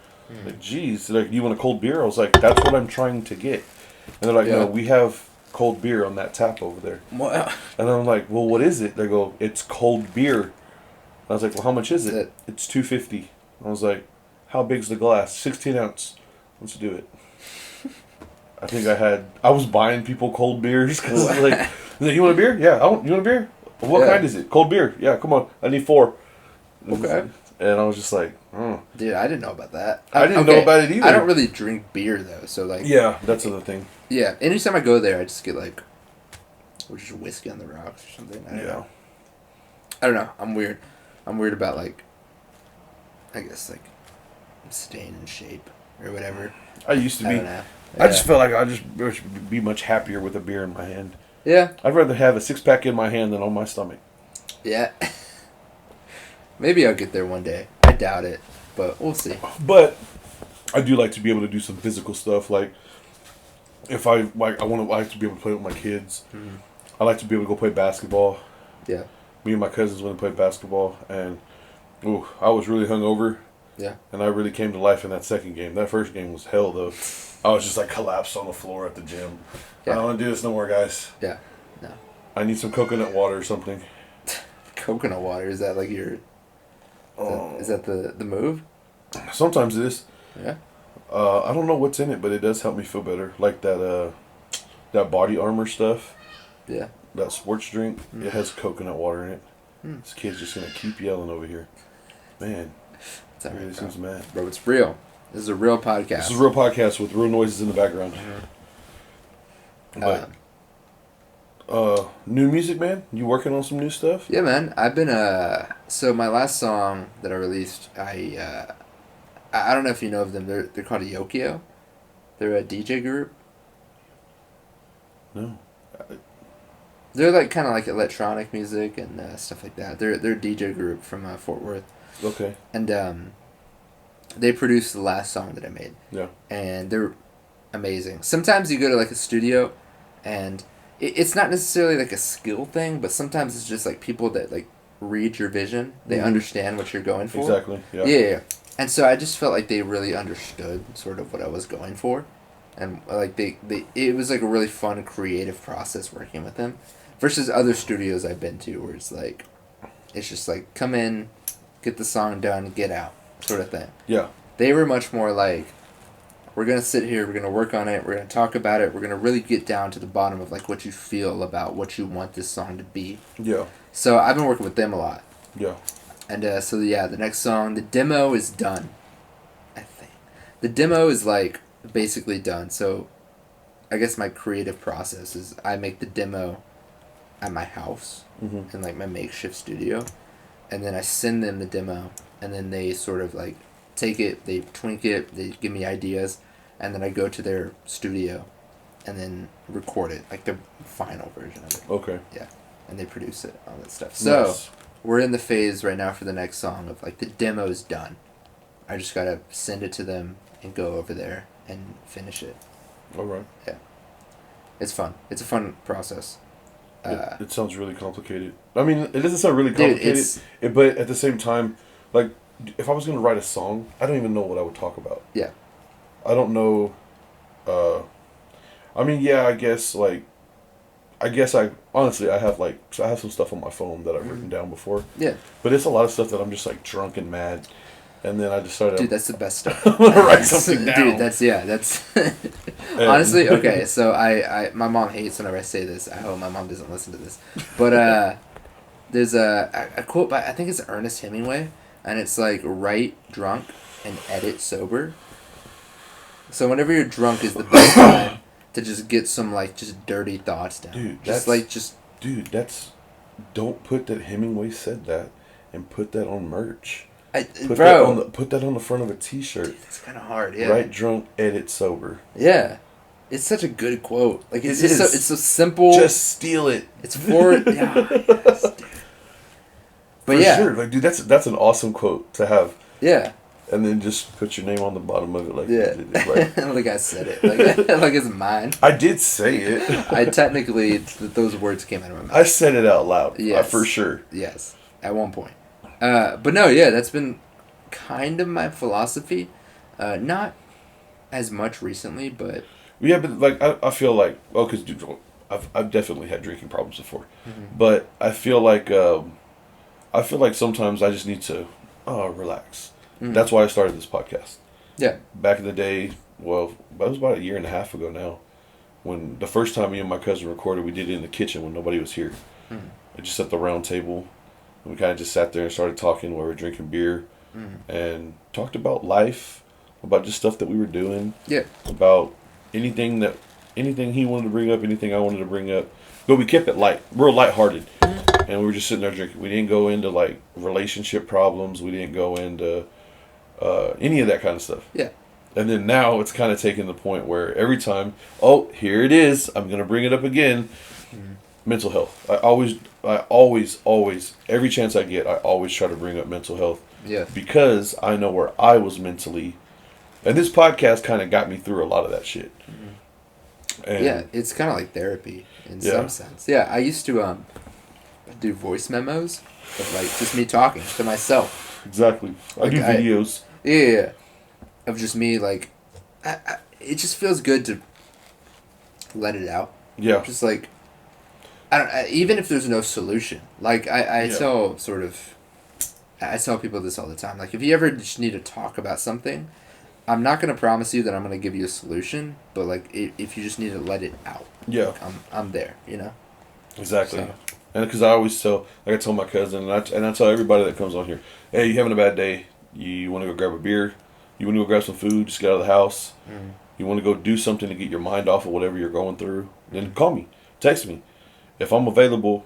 Like, geez. Like, you want a cold beer? I was like, that's what I'm trying to get. And they're like, no, we have cold beer on that tap over there. Wow. And I'm like, well, what is it? They go, it's cold beer. I was like, well, how much is it? It's $2.50. I was like, how big's the glass? 16 ounce. Let's do it. I think I was buying people cold beers because like, you want a beer? Yeah, you want a beer? What kind is it? Cold beer. Yeah, come on. I need 4. Okay. And I was just like, oh. Dude, I didn't know about that. I didn't know about it either. I don't really drink beer though, so like. Yeah, that's the thing. Yeah, anytime I go there, I just get like, or just whiskey on the rocks or something. I don't know. I'm weird. I'm weird about like, I guess like, staying in shape or whatever. I used to be. I don't know. I just felt like I just be much happier with a beer in my hand. Yeah. I'd rather have a 6-pack in my hand than on my stomach. Yeah. Maybe I'll get there one day. I doubt it, but we'll see. But I do like to be able to do some physical stuff. Like, if I like to be able to play with my kids. Mm-hmm. I like to be able to go play basketball. Yeah. Me and my cousins went and played basketball, and I was really hungover. Yeah. And I really came to life in that second game. That first game was hell, though. I was just like collapsed on the floor at the gym. Yeah. I don't want to do this no more, guys. Yeah. No. I need some coconut water or something. Coconut water? Is that like your... Is that the move? Sometimes it is. Yeah. I don't know what's in it, but it does help me feel better. Like that body armor stuff. Yeah. That sports drink. It has coconut water in it. This kid's just going to keep yelling over here. Man. It's all right, really seems mad. Bro, it's real. This is a real podcast. This is a real podcast with real noises in the background. Mm-hmm. But, new music, man? You working on some new stuff? Yeah, man. I've been, so my last song that I released, I don't know if you know of them. They're called Yokio. They're a DJ group. No. They're like kind of like electronic music and stuff like that. They're a DJ group from Fort Worth. Okay. And they produced the last song that I made. Yeah. And they're amazing. Sometimes you go to like a studio, and it's not necessarily like a skill thing, but sometimes it's just like people that like read your vision. They understand what you're going for. Exactly. Yeah. Yeah. And so I just felt like they really understood sort of what I was going for, and like it was like a really fun creative process working with them, versus other studios I've been to where it's just like come in, get the song done, get out, sort of thing. Yeah. They were much more like, we're going to sit here, we're going to work on it, we're going to talk about it, we're going to really get down to the bottom of like what you feel about what you want this song to be. Yeah. So I've been working with them a lot. Yeah. And so yeah, the next song, the demo is done, I think. The demo is like basically done. So I guess my creative process is I make the demo at my house in like my makeshift studio. And then I send them the demo, and then they sort of like take it, they tweak it, they give me ideas, and then I go to their studio and then record it, like the final version of it. Okay. Yeah. And they produce it, all that stuff. So, nice. we're in the phase right now for the next song of like the demo's done. I just gotta send it to them and go over there and finish it. All right. Yeah. It's fun. It's a fun process. It sounds really complicated. I mean, it doesn't sound really complicated, but at the same time, like, if I was going to write a song, I don't even know what I would talk about. Yeah. I don't know. I mean, yeah, I guess honestly, I have some stuff on my phone that I've written down before. Yeah. But it's a lot of stuff that I'm just like drunk and mad. And then I decided... Dude, that's the best stuff. I'm going to write something down. Dude, that's... Honestly, okay, so my mom hates whenever I say this. I hope my mom doesn't listen to this. But there's a quote by, I think it's Ernest Hemingway, and it's like, write drunk and edit sober. So whenever you're drunk is the best time to just get some, like, just dirty thoughts down. Dude, Dude, don't put that Hemingway said that and put that on merch. Put that on the front of a T-shirt. Dude, it's kind of hard, yeah. Write drunk, edit sober. Yeah, it's such a good quote. Like it's so simple. Just steal it. It's for yeah. Yes, dude. But for sure, like dude, that's an awesome quote to have. Yeah. And then just put your name on the bottom of it, like like I said it, like it's mine. I did say it. I technically those words came out of my mouth. I said it out loud. Yes, for sure. Yes, at one point. But no, yeah, that's been kind of my philosophy. Not as much recently, but... Yeah, but like I feel like... Well, because I've definitely had drinking problems before. Mm-hmm. But I feel like sometimes I just need to relax. Mm-hmm. That's why I started this podcast. Yeah. Back in the day, well, that was about 1.5 years ago now. When the first time me and my cousin recorded, we did it in the kitchen when nobody was here. Mm-hmm. I just at the round table... We kind of just sat there and started talking while we were drinking beer and talked about life, about just stuff that we were doing. Yeah. About anything he wanted to bring up, anything I wanted to bring up. But we kept it light, real lighthearted. And we were just sitting there drinking. We didn't go into like relationship problems. We didn't go into any of that kind of stuff. Yeah. And then now it's kind of taking the point where every time, oh, here it is. I'm going to bring it up again. Mental health. I always, every chance I get, I always try to bring up mental health. Yeah. Because I know where I was mentally. And this podcast kind of got me through a lot of that shit. Mm-hmm. And yeah, it's kind of like therapy in some sense. Yeah, I used to do voice memos of like just me talking to myself. Exactly. I do videos. Yeah. Of just me, like, it just feels good to let it out. Yeah. Just like, even if there's no solution, like I tell people this all the time. Like if you ever just need to talk about something, I'm not going to promise you that I'm going to give you a solution, but like if you just need to let it out, like, I'm there, you know. Exactly. So. And because I always tell, like I tell my cousin, and I tell everybody that comes on here, hey, you having a bad day? You want to go grab a beer? You want to go grab some food? Just get out of the house. Mm. You want to go do something to get your mind off of whatever you're going through? Then call me, text me. If I'm available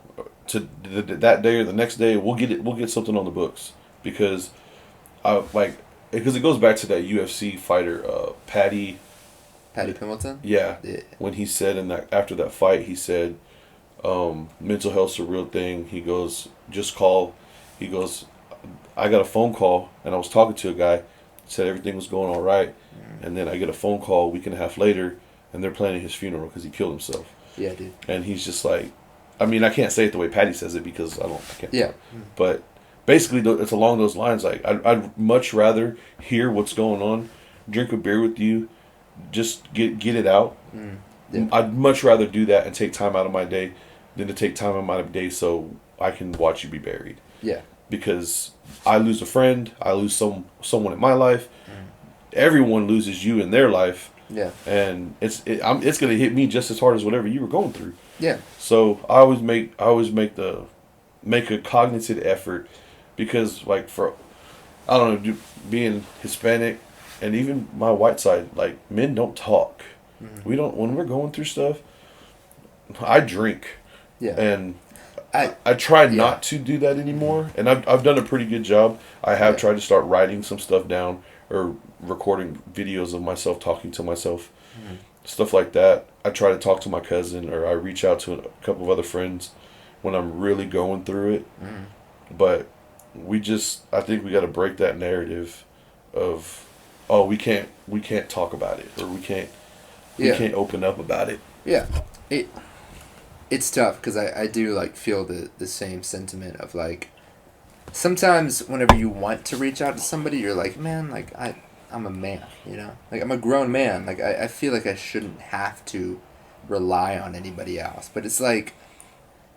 to that day or the next day, we'll get something on the books because it goes back to that UFC fighter Paddy Pimblton. Yeah, when he said after that fight, he said mental health's a real thing. He goes, just call. He goes, I got a phone call and I was talking to a guy, said everything was going all right, and then I get a phone call a week and a half later, and they're planning his funeral because he killed himself. Yeah, dude. And he's just like, I mean, I can't say it the way Patty says it because I can't. Yeah. But basically, it's along those lines. Like, I'd much rather hear what's going on, drink a beer with you, just get it out. Yeah. I'd much rather do that and take time out of my day than to take time out of my day so I can watch you be buried. Yeah. Because I lose a friend, I lose someone in my life. Everyone loses you in their life. Yeah. And it's gonna hit me just as hard as whatever you were going through. Yeah. So I always make a cognizant effort because like for I don't know, being Hispanic and even my white side, like men don't talk. Mm-hmm. We don't when we're going through stuff. I drink. Yeah. And I try not to do that anymore, and I've done a pretty good job. I have tried to start writing some stuff down or recording videos of myself talking to myself, stuff like that. I try to talk to my cousin or I reach out to a couple of other friends when I'm really going through it. But I think we got to break that narrative of, oh, we can't talk about it, or we can't open up about it. Yeah, it's tough because I do like feel the same sentiment of like, sometimes whenever you want to reach out to somebody, you're like, man, like I'm a man, you know, like I'm a grown man, like I feel like I shouldn't have to rely on anybody else, but it's like,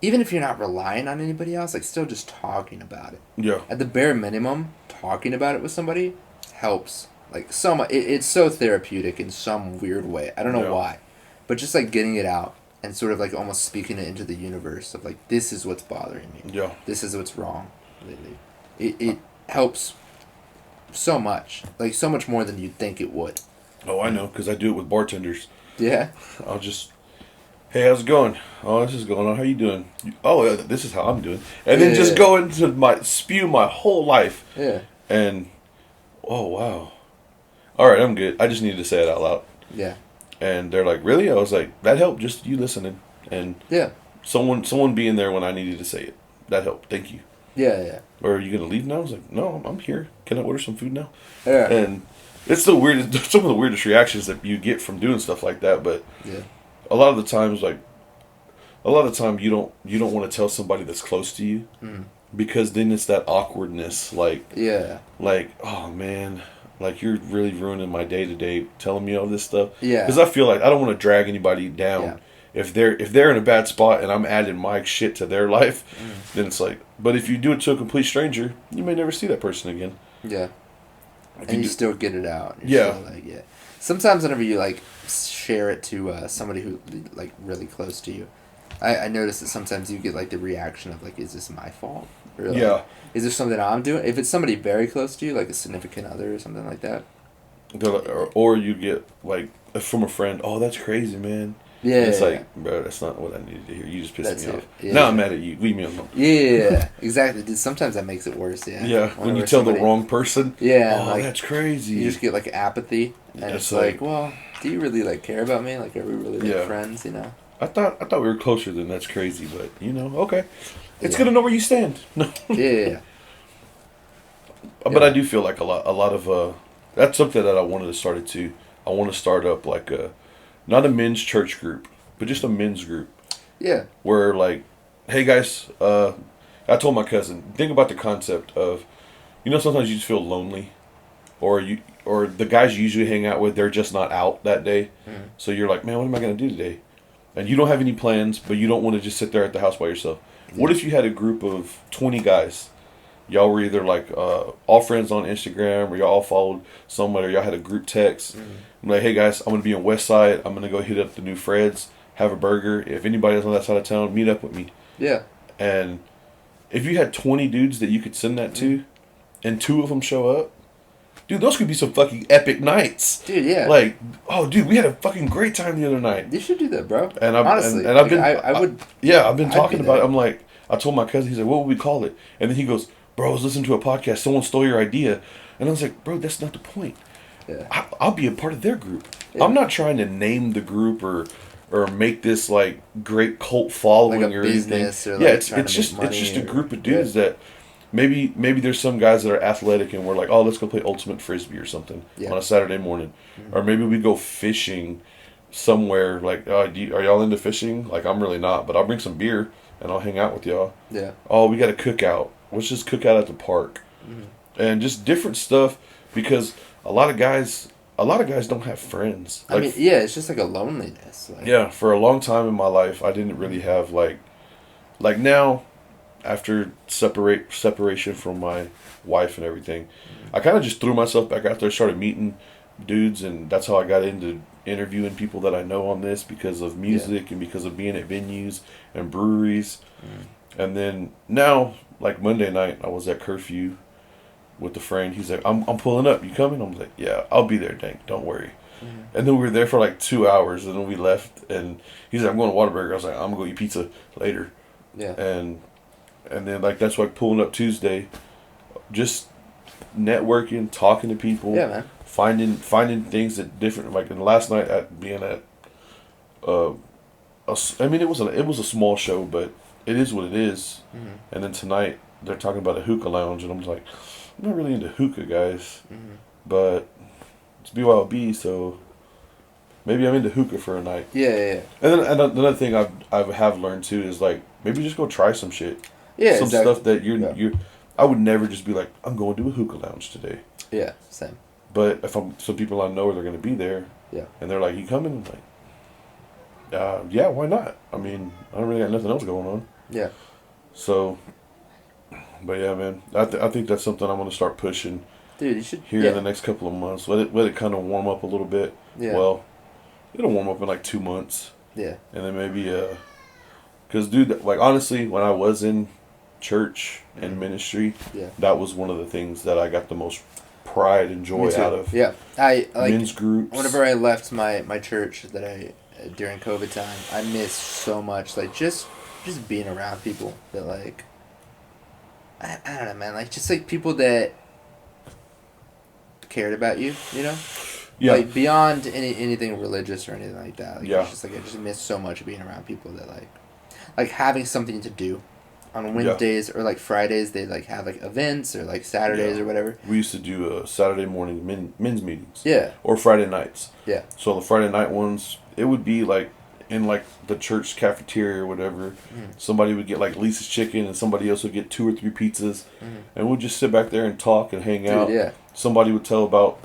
even if you're not relying on anybody else, like still just talking about it. Yeah. At the bare minimum, talking about it with somebody helps. Like so much, it's so therapeutic in some weird way. I don't know why, but just like getting it out and sort of like almost speaking it into the universe of like, this is what's bothering me. Yeah. This is what's wrong lately. It helps so much, like so much more than you'd think it would. Oh, I know, because I do it with bartenders. Yeah. I'll just, hey, how's it going? Oh, this is going on. How you doing? Oh, this is how I'm doing. And then just go into spew my whole life. Yeah. And, oh, wow. All right, I'm good. I just needed to say it out loud. Yeah. And they're like, really? I was like, that helped, just you listening. And someone being there when I needed to say it. That helped. Thank you. Yeah. Or are you going to leave now? I was like, no, I'm here. Can I order some food now? Yeah. And it's the weirdest, some of the weirdest reactions that you get from doing stuff like that. But a lot of the times, you don't want to tell somebody that's close to you, because then it's that awkwardness, like, oh man, like you're really ruining my day to day, telling me all this stuff. Yeah. Because I feel like I don't want to drag anybody down. Yeah. If they're in a bad spot and I'm adding my shit to their life, then it's like. But if you do it to a complete stranger, you may never see that person again. Yeah. And you still get it out. You're still like, sometimes whenever you like share it to somebody who like really close to you, I notice that sometimes you get like the reaction of like, is this my fault? Or, like, is there something I'm doing? If it's somebody very close to you, like a significant other or something like that. Or you get like from a friend, oh, that's crazy, man. Yeah. And it's like, bro, that's not what I needed to hear. You just pissed me off. Yeah. Now I'm mad at you. Leave me alone. Yeah, exactly. Dude, sometimes that makes it worse, Yeah, when you tell the wrong person. Yeah. Oh, like, that's crazy. You just get like apathy. And it's like, well, do you really like care about me? Like, are we really like friends, you know? I thought we were closer than that's crazy, but, you know, okay. It's good to know where you stand. Yeah. But I do feel like a lot of, that's something that I wanted to start it too. I want to start up like not a men's church group, but just a men's group. Yeah. Where like, hey guys, I told my cousin, think about the concept of, you know, sometimes you just feel lonely, or the guys you usually hang out with, they're just not out that day. So you're like, man, what am I going to do today? And you don't have any plans, but you don't want to just sit there at the house by yourself. Yeah. What if you had a group of 20 guys? Y'all were either like all friends on Instagram, or y'all all followed somebody, or y'all had a group text. I'm like, hey guys, I'm going to be in West Side. I'm going to go hit up the new Fred's, have a burger. If anybody's on that side of town, meet up with me. Yeah. And if you had 20 dudes that you could send that to, and 2 of them show up, dude, those could be some fucking epic nights. Dude, yeah. Like, oh, dude, we had a fucking great time the other night. You should do that, bro. And honestly, I've been, I've been I'd talking about it. I'm like, I told my cousin, he's like, what would we call it? And then he goes, bro, I was listening to a podcast. Someone stole your idea. And I was like, bro, that's not the point. Yeah. I'll be a part of their group. Yeah. I'm not trying to name the group or make this like great cult following like or anything. Or like it's just a group of dudes that maybe there's some guys that are athletic and we're like, oh, let's go play ultimate frisbee or something on a Saturday morning, or maybe we go fishing somewhere. Like, are y'all into fishing? Like, I'm really not, but I'll bring some beer and I'll hang out with y'all. Yeah. Oh, we got a cookout. Let's just cook out at the park, and just different stuff, because a lot of guys don't have friends. Like, I mean, yeah, it's just like a loneliness. Like. Yeah, for a long time in my life, I didn't really have like now, after separation from my wife and everything, I kind of just threw myself back out there, started meeting dudes, and that's how I got into interviewing people that I know on this, because of music and because of being at venues and breweries. And then now, like Monday night, I was at curfew with a friend. He's like, I'm pulling up. You coming? I'm like, yeah, I'll be there, Dank. Don't worry. And then we were there for like 2 hours, and then we left. And he's like, I'm going to Whataburger. I was like, I'm going to go eat pizza later. Yeah. And then like that's why pulling up Tuesday, just networking, talking to people. Yeah, man. Finding things that different. Like last night at being at, I mean it was a small show, but it is what it is. And then tonight they're talking about a hookah lounge, and I'm like, I'm not really into hookah, guys. Mm-hmm. But it's BYOB, so maybe I'm into hookah for a night. Yeah. And then another thing I have learned too is like maybe just go try some shit. Yeah, some exactly. stuff that you. I would never just be like, I'm going to a hookah lounge today. Yeah, same. But if some people I know they're going to be there, and they're like, you coming? I'm like, yeah, why not? I mean, I don't really got nothing else going on. Yeah. So, but yeah, man, I think that's something I'm going to start pushing. Dude, you should here in the next couple of months. Let it kind of warm up a little bit. Yeah. Well, it'll warm up in like 2 months. Yeah. And then maybe because dude, like honestly, when I was in church and ministry, that was one of the things that I got the most pride and joy out of. Yeah, I like men's groups. Whenever I left my church that I during COVID time, I missed so much. Like just being around people that like I don't know, man. Like just like people that cared about you, you know. Yeah. Like beyond anything religious or anything like that. Like, it's just like I just miss so much being around people that like having something to do. On Wednesdays or like Fridays, they like have like events or like Saturdays or whatever. We used to do Saturday morning men's meetings. Yeah. Or Friday nights. Yeah. So the Friday night ones, it would be like in like the church cafeteria or whatever. Mm-hmm. Somebody would get like Lisa's chicken and somebody else would get 2 or 3 pizzas, and we'd just sit back there and talk and hang out. Yeah. Somebody would tell about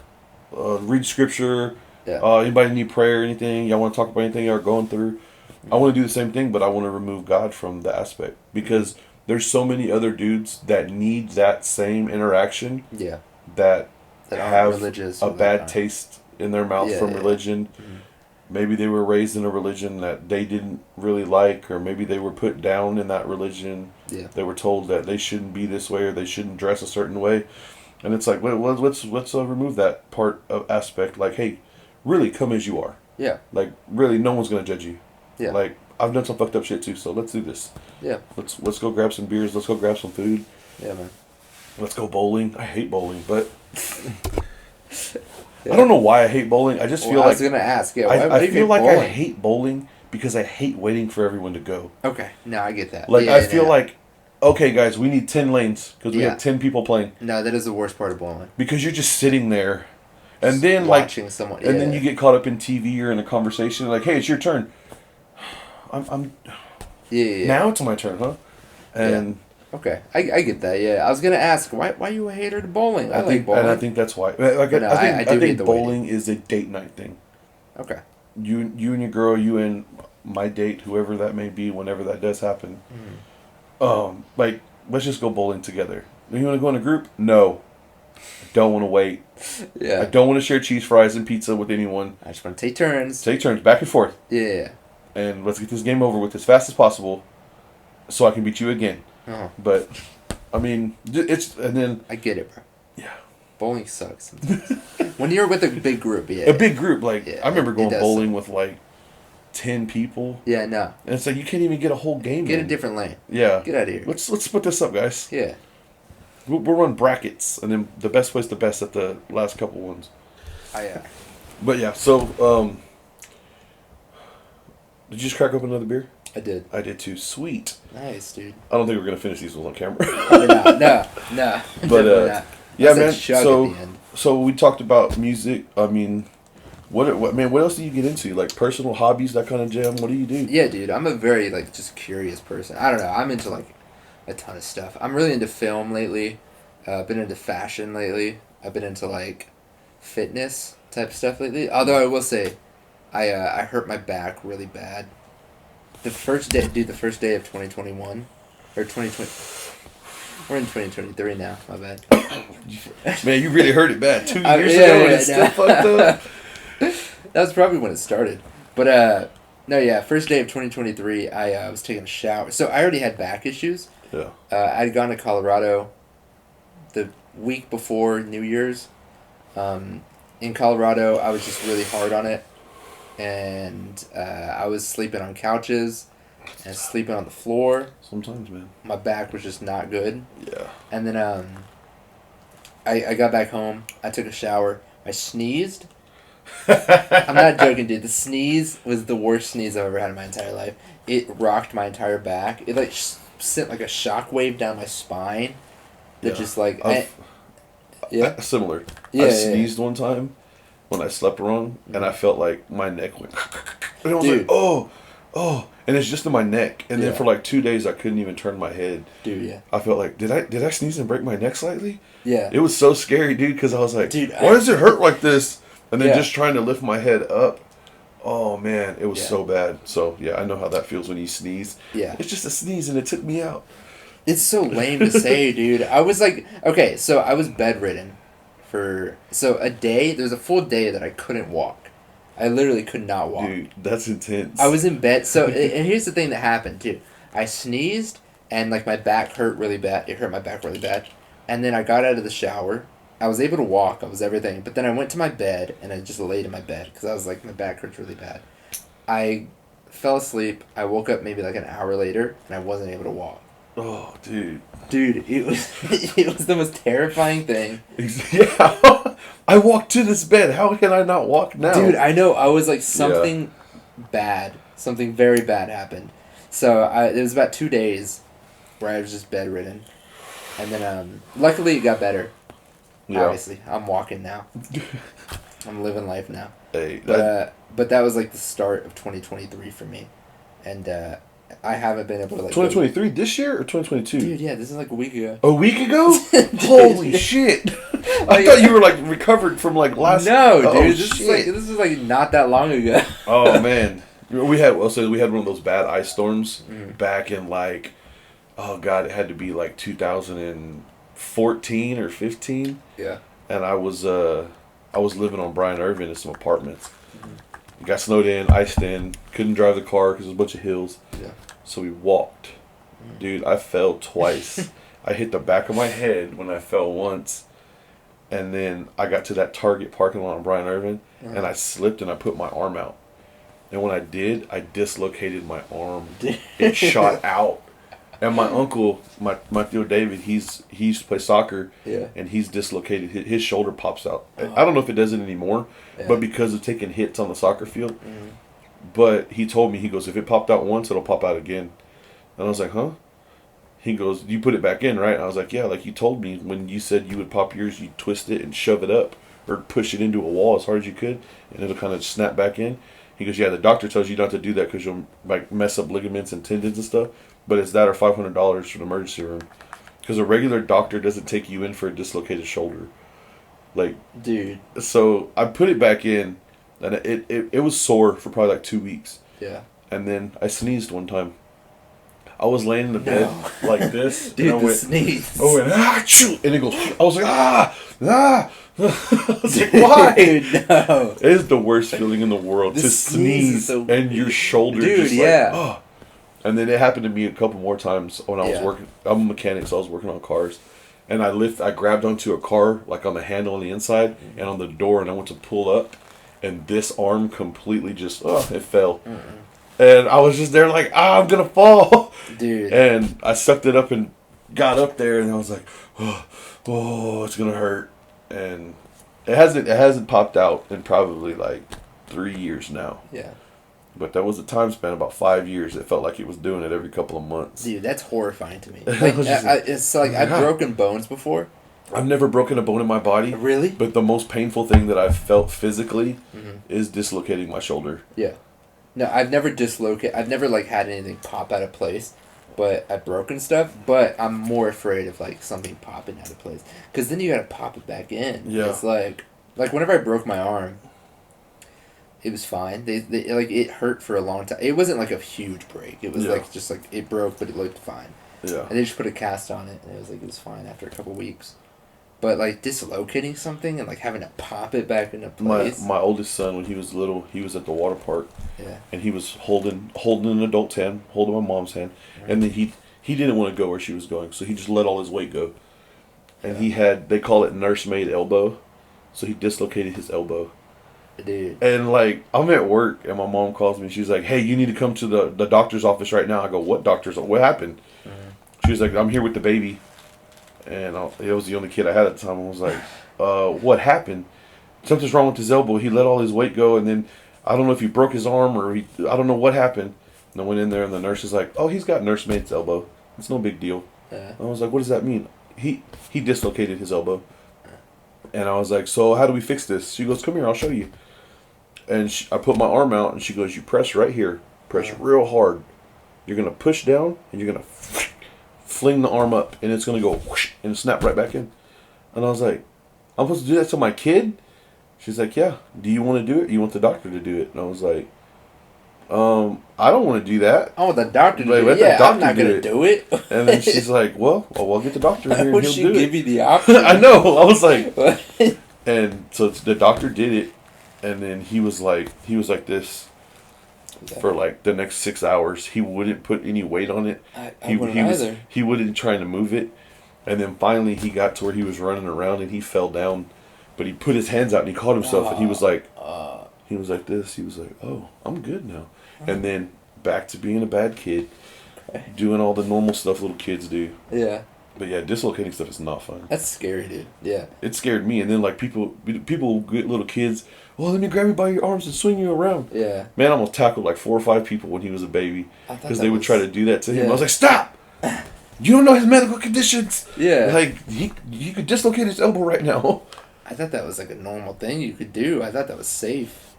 read scripture. Yeah. Anybody need prayer or anything? Y'all want to talk about anything y'all are going through? I want to do the same thing, but I want to remove God from the aspect because there's so many other dudes that need that same interaction. Yeah. That have religious a bad taste in their mouth from religion. Mm-hmm. Maybe they were raised in a religion that they didn't really like, or maybe they were put down in that religion. Yeah. They were told that they shouldn't be this way or they shouldn't dress a certain way. And it's like, well, let's remove that part of aspect. Like, hey, really come as you are. Yeah. Like, really, no one's gonna judge you. Yeah. Like, I've done some fucked up shit too, so let's do this. Yeah. Let's go grab some beers. Let's go grab some food. Yeah, man. Let's go bowling. I hate bowling, but I don't know why I hate bowling. I just feel like I was gonna ask. Yeah. I feel like bowling? I hate bowling because I hate waiting for everyone to go. Okay. No, I get that. Like I feel like, okay, guys, we need 10 lanes because we have 10 people playing. No, that is the worst part of bowling. Because you're just sitting there, and just then watching someone, and then you get caught up in TV or in a conversation. Like, hey, it's your turn. I'm. Yeah. Now it's my turn, huh? And okay, I get that. Yeah, I was gonna ask why are you a hater to bowling? I like bowling, and I think that's why. Like, I think bowling is a date night thing. Okay. You and your girl, you and my date, whoever that may be, whenever that does happen. Mm-hmm. Like, let's just go bowling together. You want to go in a group? No. I don't want to wait. Yeah. I don't want to share cheese fries and pizza with anyone. I just want to take turns. Take turns, back and forth. Yeah. And let's get this game over with as fast as possible, so I can beat you again. Uh-huh. But, I mean, and then I get it, bro. Yeah. Bowling sucks. When you're with a big group, a big group. Like I remember going bowling with like 10 people. Yeah, no. And it's like you can't even get a whole game. Get a different lane. Yeah. Get out of here. Let's split this up, guys. Yeah. We'll run brackets, and then the best plays the best at the last couple ones. But yeah, so did you just crack open another beer? I did. I did too. Sweet. Nice, dude. I don't think we're gonna finish these ones on camera. No. But yeah, man. So we talked about music. I mean, what else do you get into? Like personal hobbies, that kind of jam. What do you do? Yeah, dude. I'm a very like just curious person. I don't know. I'm into like a ton of stuff. I'm really into film lately. I've been into fashion lately. I've been into like fitness type stuff lately. Although I will say, I hurt my back really bad. The first day of 2021 or 2020. We're in 2023 now. My bad. Man, you really hurt it bad. 2 years ago, and it's still fucked up. That was probably when it started. But first day of 2023, I was taking a shower. So I already had back issues. Yeah. I'd gone to Colorado the week before New Year's. In Colorado, I was just really hard on it. And I was sleeping on couches and sleeping on the floor. Sometimes, man. My back was just not good. Yeah. And then I got back home. I took a shower. I sneezed. I'm not joking, dude. The sneeze was the worst sneeze I've ever had in my entire life. It rocked my entire back. It like sent like a shockwave down my spine. That just like similar. Yeah, I sneezed one time when I slept wrong, and I felt like my neck went. And I was like, oh, and it's just in my neck. And then for like 2 days, I couldn't even turn my head. Dude, yeah. I felt like, did I sneeze and break my neck slightly? Yeah. It was so scary, dude, because I was like, dude, why does it hurt like this? And then just trying to lift my head up. Oh, man, it was so bad. So, yeah, I know how that feels when you sneeze. Yeah. It's just a sneeze, and it took me out. It's so lame to say, dude. I was like, okay, so I was bedridden a day. There's a full day that I couldn't walk. I literally could not walk. Dude, that's intense. I was in bed. So, and here's the thing that happened, too. I sneezed, and, like, my back hurt really bad. It hurt my back really bad. And then I got out of the shower. I was able to walk. I was everything. But then I went to my bed, and I just laid in my bed because I was like, my back hurts really bad. I fell asleep. I woke up maybe like an hour later, and I wasn't able to walk. Oh, dude. Dude, it was the most terrifying thing. Yeah. I walked to this bed. How can I not walk now? Dude, I know. I was like, something very bad happened. So it was about 2 days where I was just bedridden. And then, luckily it got better. Yeah. Obviously. I'm walking now. I'm living life now. Hey, but that was like the start of 2023 for me. And, I haven't been able to like... 2023 this year or 2022? Dude, yeah, this is like a week ago. A week ago? Holy shit! I thought you were like recovered from like last... No, dude, this is like not that long ago. Oh man, we had one of those bad ice storms back in like, oh god, it had to be like 2014 or 15. Yeah. And I was living on Bryan Irvin in some apartments. Got snowed in, iced in, couldn't drive the car because there's a bunch of hills. Yeah. So we walked. Dude, I fell twice. I hit the back of my head when I fell once. And then I got to that Target parking lot on Bryan Irvin, and I slipped and I put my arm out. And when I did, I dislocated my arm. It shot out. And my uncle, my Theo David, he used to play soccer, and he's dislocated. His shoulder pops out. I don't know if it does it anymore, but because of taking hits on the soccer field. But he told me, he goes, if it popped out once, it'll pop out again. And I was like, huh? He goes, you put it back in, right? And I was like, yeah, like you told me when you said you would pop yours, you twist it and shove it up or push it into a wall as hard as you could, and it'll kind of snap back in. He goes, yeah, the doctor tells you not to do that because you'll like mess up ligaments and tendons and stuff. But it's that or $500 for the emergency room. Because a regular doctor doesn't take you in for a dislocated shoulder. Like, dude. So I put it back in, and it was sore for probably like 2 weeks. Yeah. And then I sneezed one time. I was laying in the bed like this. Dude, and I sneeze. I went, achoo! And it goes, I was like, ah! I was like, why? Dude, no. It is the worst feeling in the world to sneeze and your shoulder just like, oh. And then it happened to me a couple more times when I was working. I'm a mechanic, so I was working on cars. And I grabbed onto a car, like on the handle on the inside and on the door, and I went to pull up. And this arm completely just, it fell. And I was just there like, I'm going to fall. Dude. And I sucked it up and got up there, and I was like, oh, it's going to hurt. And it hasn't popped out in probably like 3 years now. Yeah. But that was a time span, about 5 years. It felt like it was doing it every couple of months. Dude, that's horrifying to me. Like, it's like I've broken bones before. I've never broken a bone in my body. Really? But the most painful thing that I've felt physically is dislocating my shoulder. Yeah. No, I've never dislocated. I've never like had anything pop out of place, but I've broken stuff. But I'm more afraid of like something popping out of place, because then you gotta pop it back in. Yeah. It's like whenever I broke my arm, it was fine. They like it hurt for a long time. It wasn't like a huge break. It was like just like it broke, but it looked fine. Yeah. And they just put a cast on it, and it was fine after a couple weeks. But like dislocating something and like having to pop it back into place. My oldest son, when he was little, he was at the water park. Yeah. And he was holding an adult's hand, holding my mom's hand, and then he didn't want to go where she was going, so he just let all his weight go. And they call it nursemaid elbow, so he dislocated his elbow. Dude. And like I'm at work and my mom calls me. She's like, "Hey, you need to come to the doctor's office right now." I go, "What doctor's? What happened?" She's like, "I'm here with the baby," and it was the only kid I had at the time. I was like, "What happened? Something's wrong with his elbow. He let all his weight go, and then I don't know if he broke his arm or I don't know what happened." And I went in there and the nurse is like, "Oh, he's got nursemaid's elbow." It's no big deal. Yeah. I was like, what does that mean? He dislocated his elbow. And I was like, so how do we fix this? She goes, come here, I'll show you. And I put my arm out, and she goes, you press right here. Press real hard. You're going to push down, and you're going to fling the arm up, and it's going to go whoosh, and snap right back in. And I was like, I'm supposed to do that to my kid? She's like, yeah. Do you want to do it? You want the doctor to do it? And I was like, I don't want to do that. I want the doctor to do it. Yeah, I'm not going to do it. And then she's like, well, I'll get the doctor here, and he'll do it. Would she give you the option? I know. I was like... And so the doctor did it, and then he was like this for like the next 6 hours. He wouldn't put any weight on it. I wouldn't either. He wouldn't try to move it, and then finally he got to where he was running around and he fell down, but he put his hands out and he caught himself and he was like this. He was like, oh, I'm good now, and then back to being a bad kid, doing all the normal stuff little kids do. Yeah. But yeah, dislocating stuff is not fun. That's scary, dude. Yeah. It scared me. And then like people get little kids, well, let me grab you by your arms and swing you around. Yeah. Man, I almost tackled like 4 or 5 people when he was a baby. Because they would try to do that to him. Yeah. I was like, stop! You don't know his medical conditions. Yeah. Like, he could dislocate his elbow right now. I thought that was like a normal thing you could do. I thought that was safe.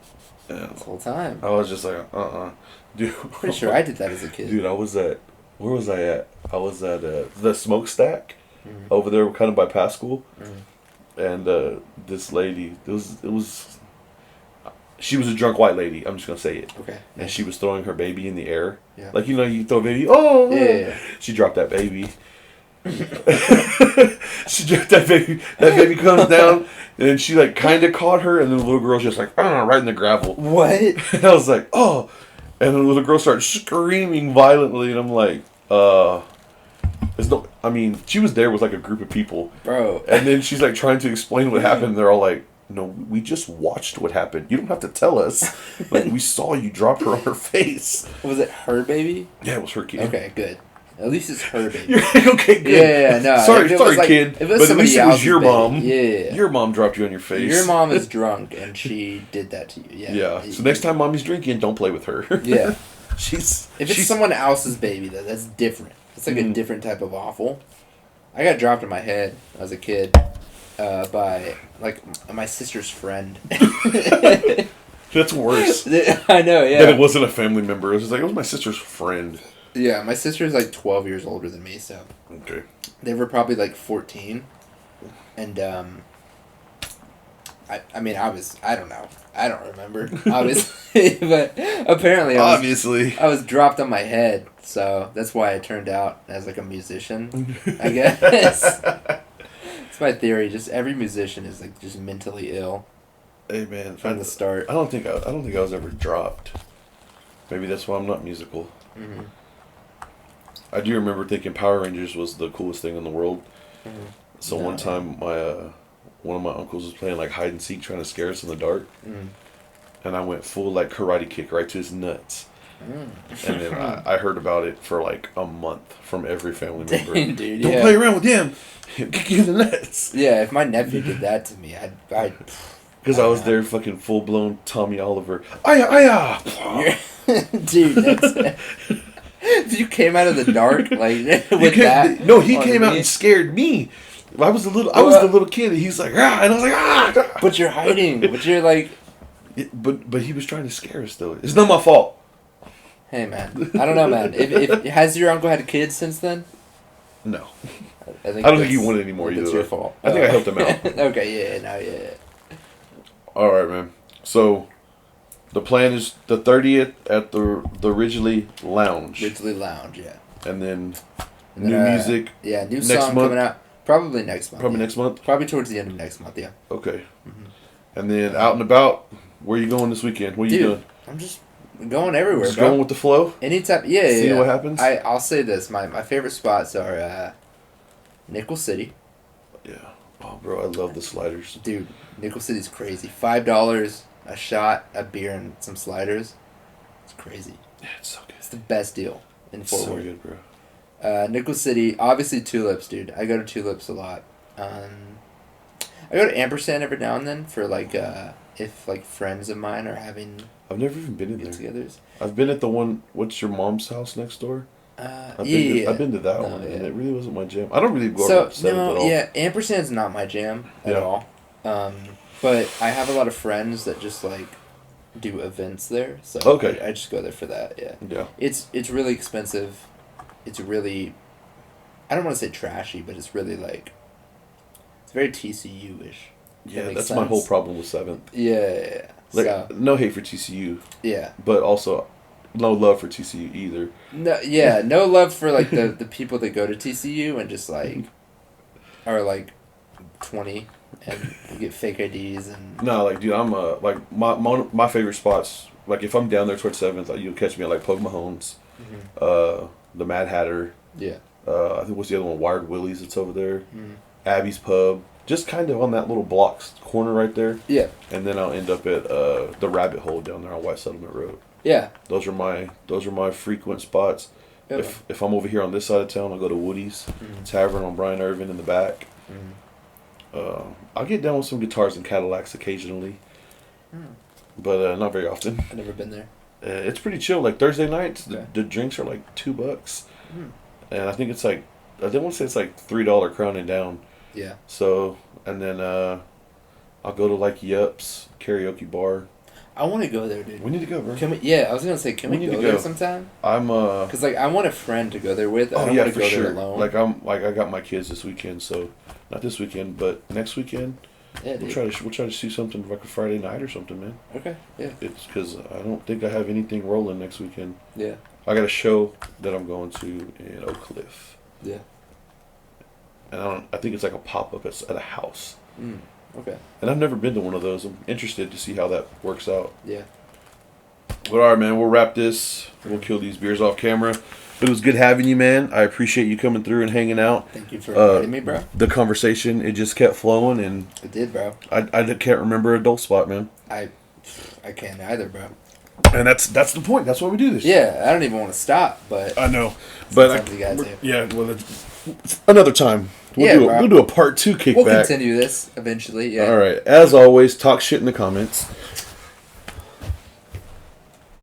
Yeah. The whole time. I was just like, Dude. Pretty sure I did that as a kid. Dude, where was I at? I was at the smokestack over there kind of by past school. And this lady, she was a drunk white lady. I'm just going to say it. Okay. And she was throwing her baby in the air. Yeah. Like, you throw a baby, oh! Yeah. She dropped that baby. She dropped that baby. That baby comes down, and then she, like, kind of caught her, and then the little girl's just like, right in the gravel. What? And I was like, oh! And the little girl started screaming violently, and I'm like, she was there with, like, a group of people. Bro. And then she's, like, trying to explain what happened, and they're all like, no, we just watched what happened. You don't have to tell us. Like, we saw you drop her on her face. Was it her baby? Yeah, it was her kid. Okay, good. At least it's her baby. Okay, good. Yeah, no. Sorry, kid. If it was but at least it was your baby, mom. Yeah. Your mom dropped you on your face. Your mom is drunk, and she did that to you. Yeah. Yeah. So next time mommy's drinking, don't play with her. Yeah. She's someone else's baby, though, that's different. It's like a different type of awful. I got dropped on my head as a kid by, like, my sister's friend. That's worse. I know, yeah. That it wasn't a family member. It was like, it was my sister's friend. Yeah, my sister's like 12 years older than me, so. Okay. They were probably like 14. And, I don't know. I don't remember, obviously. But apparently I was dropped on my head, so that's why I turned out as like a musician, I guess. It's my theory. Just every musician is like just mentally ill. Hey man, from the start. I don't think I was ever dropped. Maybe that's why I'm not musical. Mm-hmm. I do remember thinking Power Rangers was the coolest thing in the world. Mm-hmm. So one time one of my uncles was playing like hide and seek, trying to scare us in the dark, and I went full like karate kick right to his nuts. And then I heard about it for like a month from every family member. Dang, dude, don't play around with him. He'll kick you in the nuts. Yeah, if my nephew did that to me, I'd because I was there fucking full blown Tommy Oliver. Aya! Dude, that's if you came out of the dark like with that. No, he came out and scared me. I was the little kid, and he's like, ah, and I was like, ah. But you're hiding. But you're like. But he was trying to scare us though. It's not my fault. Hey man, I don't know, man. If has your uncle had kids since then? No. I don't think he wanted any more either. It's your fault. I think I helped him out. Okay, yeah. All right, man. So, the plan is the 30th at the Ridgely Lounge. Ridgely Lounge, yeah. And then new music. Yeah, new next song month. coming out. Probably next month. Next month? Probably towards the end of next month, yeah. Okay. Mm-hmm. And then out and about, where are you going this weekend? What are you doing? I'm just going everywhere, just going with the flow? Anytime, See what happens? I'll say this. My favorite spots are Nickel City. Yeah. Oh, bro, I love the sliders. Dude, Nickel City's crazy. $5 a shot, a beer, and some sliders. It's crazy. Yeah, it's so good. It's the best deal in Fort Worth. So good, bro. Nickel City, obviously Tulips, dude. I go to Tulips a lot. I go to Ampersand every now and then for like if like friends of mine are having. I've never even been in there. Get-togethers. I've been at the one. What's your mom's house next door? I've been to that one, and it really wasn't my jam. I don't really go to 7th at all. Yeah, Ampersand's not my jam at all. But I have a lot of friends that just like do events there, so I just go there for that. Yeah. It's really expensive. It's really, I don't want to say trashy, but it's really like, it's very TCU-ish. Yeah, that's my whole problem with 7th. Yeah. Like, no hate for TCU. Yeah. But also, no love for TCU either. No love for like the people that go to TCU and just like are like 20 and get fake IDs and. No, like dude, I'm like my favorite spots. Like if I'm down there towards 7th, like, you'll catch me at like Pogue Mahone's, the Mad Hatter. Yeah. I think what's the other one? Wired Willie's. That's over there. Abby's Pub. Just kind of on that little block's corner right there. Yeah. And then I'll end up at the Rabbit Hole down there on White Settlement Road. Yeah. Those are my frequent spots. Yeah. If I'm over here on this side of town, I'll go to Woody's Tavern on Brian Irvin in the back. I'll get down with some guitars and Cadillacs occasionally, but not very often. I've never been there. It's pretty chill. Like Thursday nights, the drinks are like $2, and I think it's like I didn't want to say it's like $3 Crown and down. Yeah. So, and then I'll go to like Yup's karaoke bar. I want to go there, dude. We need to go, bro. Can we? Yeah, I was gonna say, can we go there sometime? Because like I want a friend to go there with. I don't want to go there alone. Like I got my kids this weekend, so not this weekend, but next weekend. Yeah, dude. We'll try to see something like a Friday night or something, man. Okay. Yeah. It's because I don't think I have anything rolling next weekend. Yeah. I got a show that I'm going to in Oak Cliff. Yeah. And I think it's like a pop-up at a house. Okay. And I've never been to one of those. I'm interested to see how that works out. Yeah. But all right, man, we'll wrap this. We'll kill these beers off camera. It was good having you, man. I appreciate you coming through and hanging out. Thank you for inviting me, bro. The conversation, it just kept flowing. And it did, bro. I can't remember a dull spot, man. I can't either, bro. And that's the point. That's why we do this. Yeah, I don't even want to stop, but I know. But you gotta do. Yeah, well, another time. We'll do a part 2 kickback. We'll continue this eventually. Yeah. All right. As always, talk shit in the comments.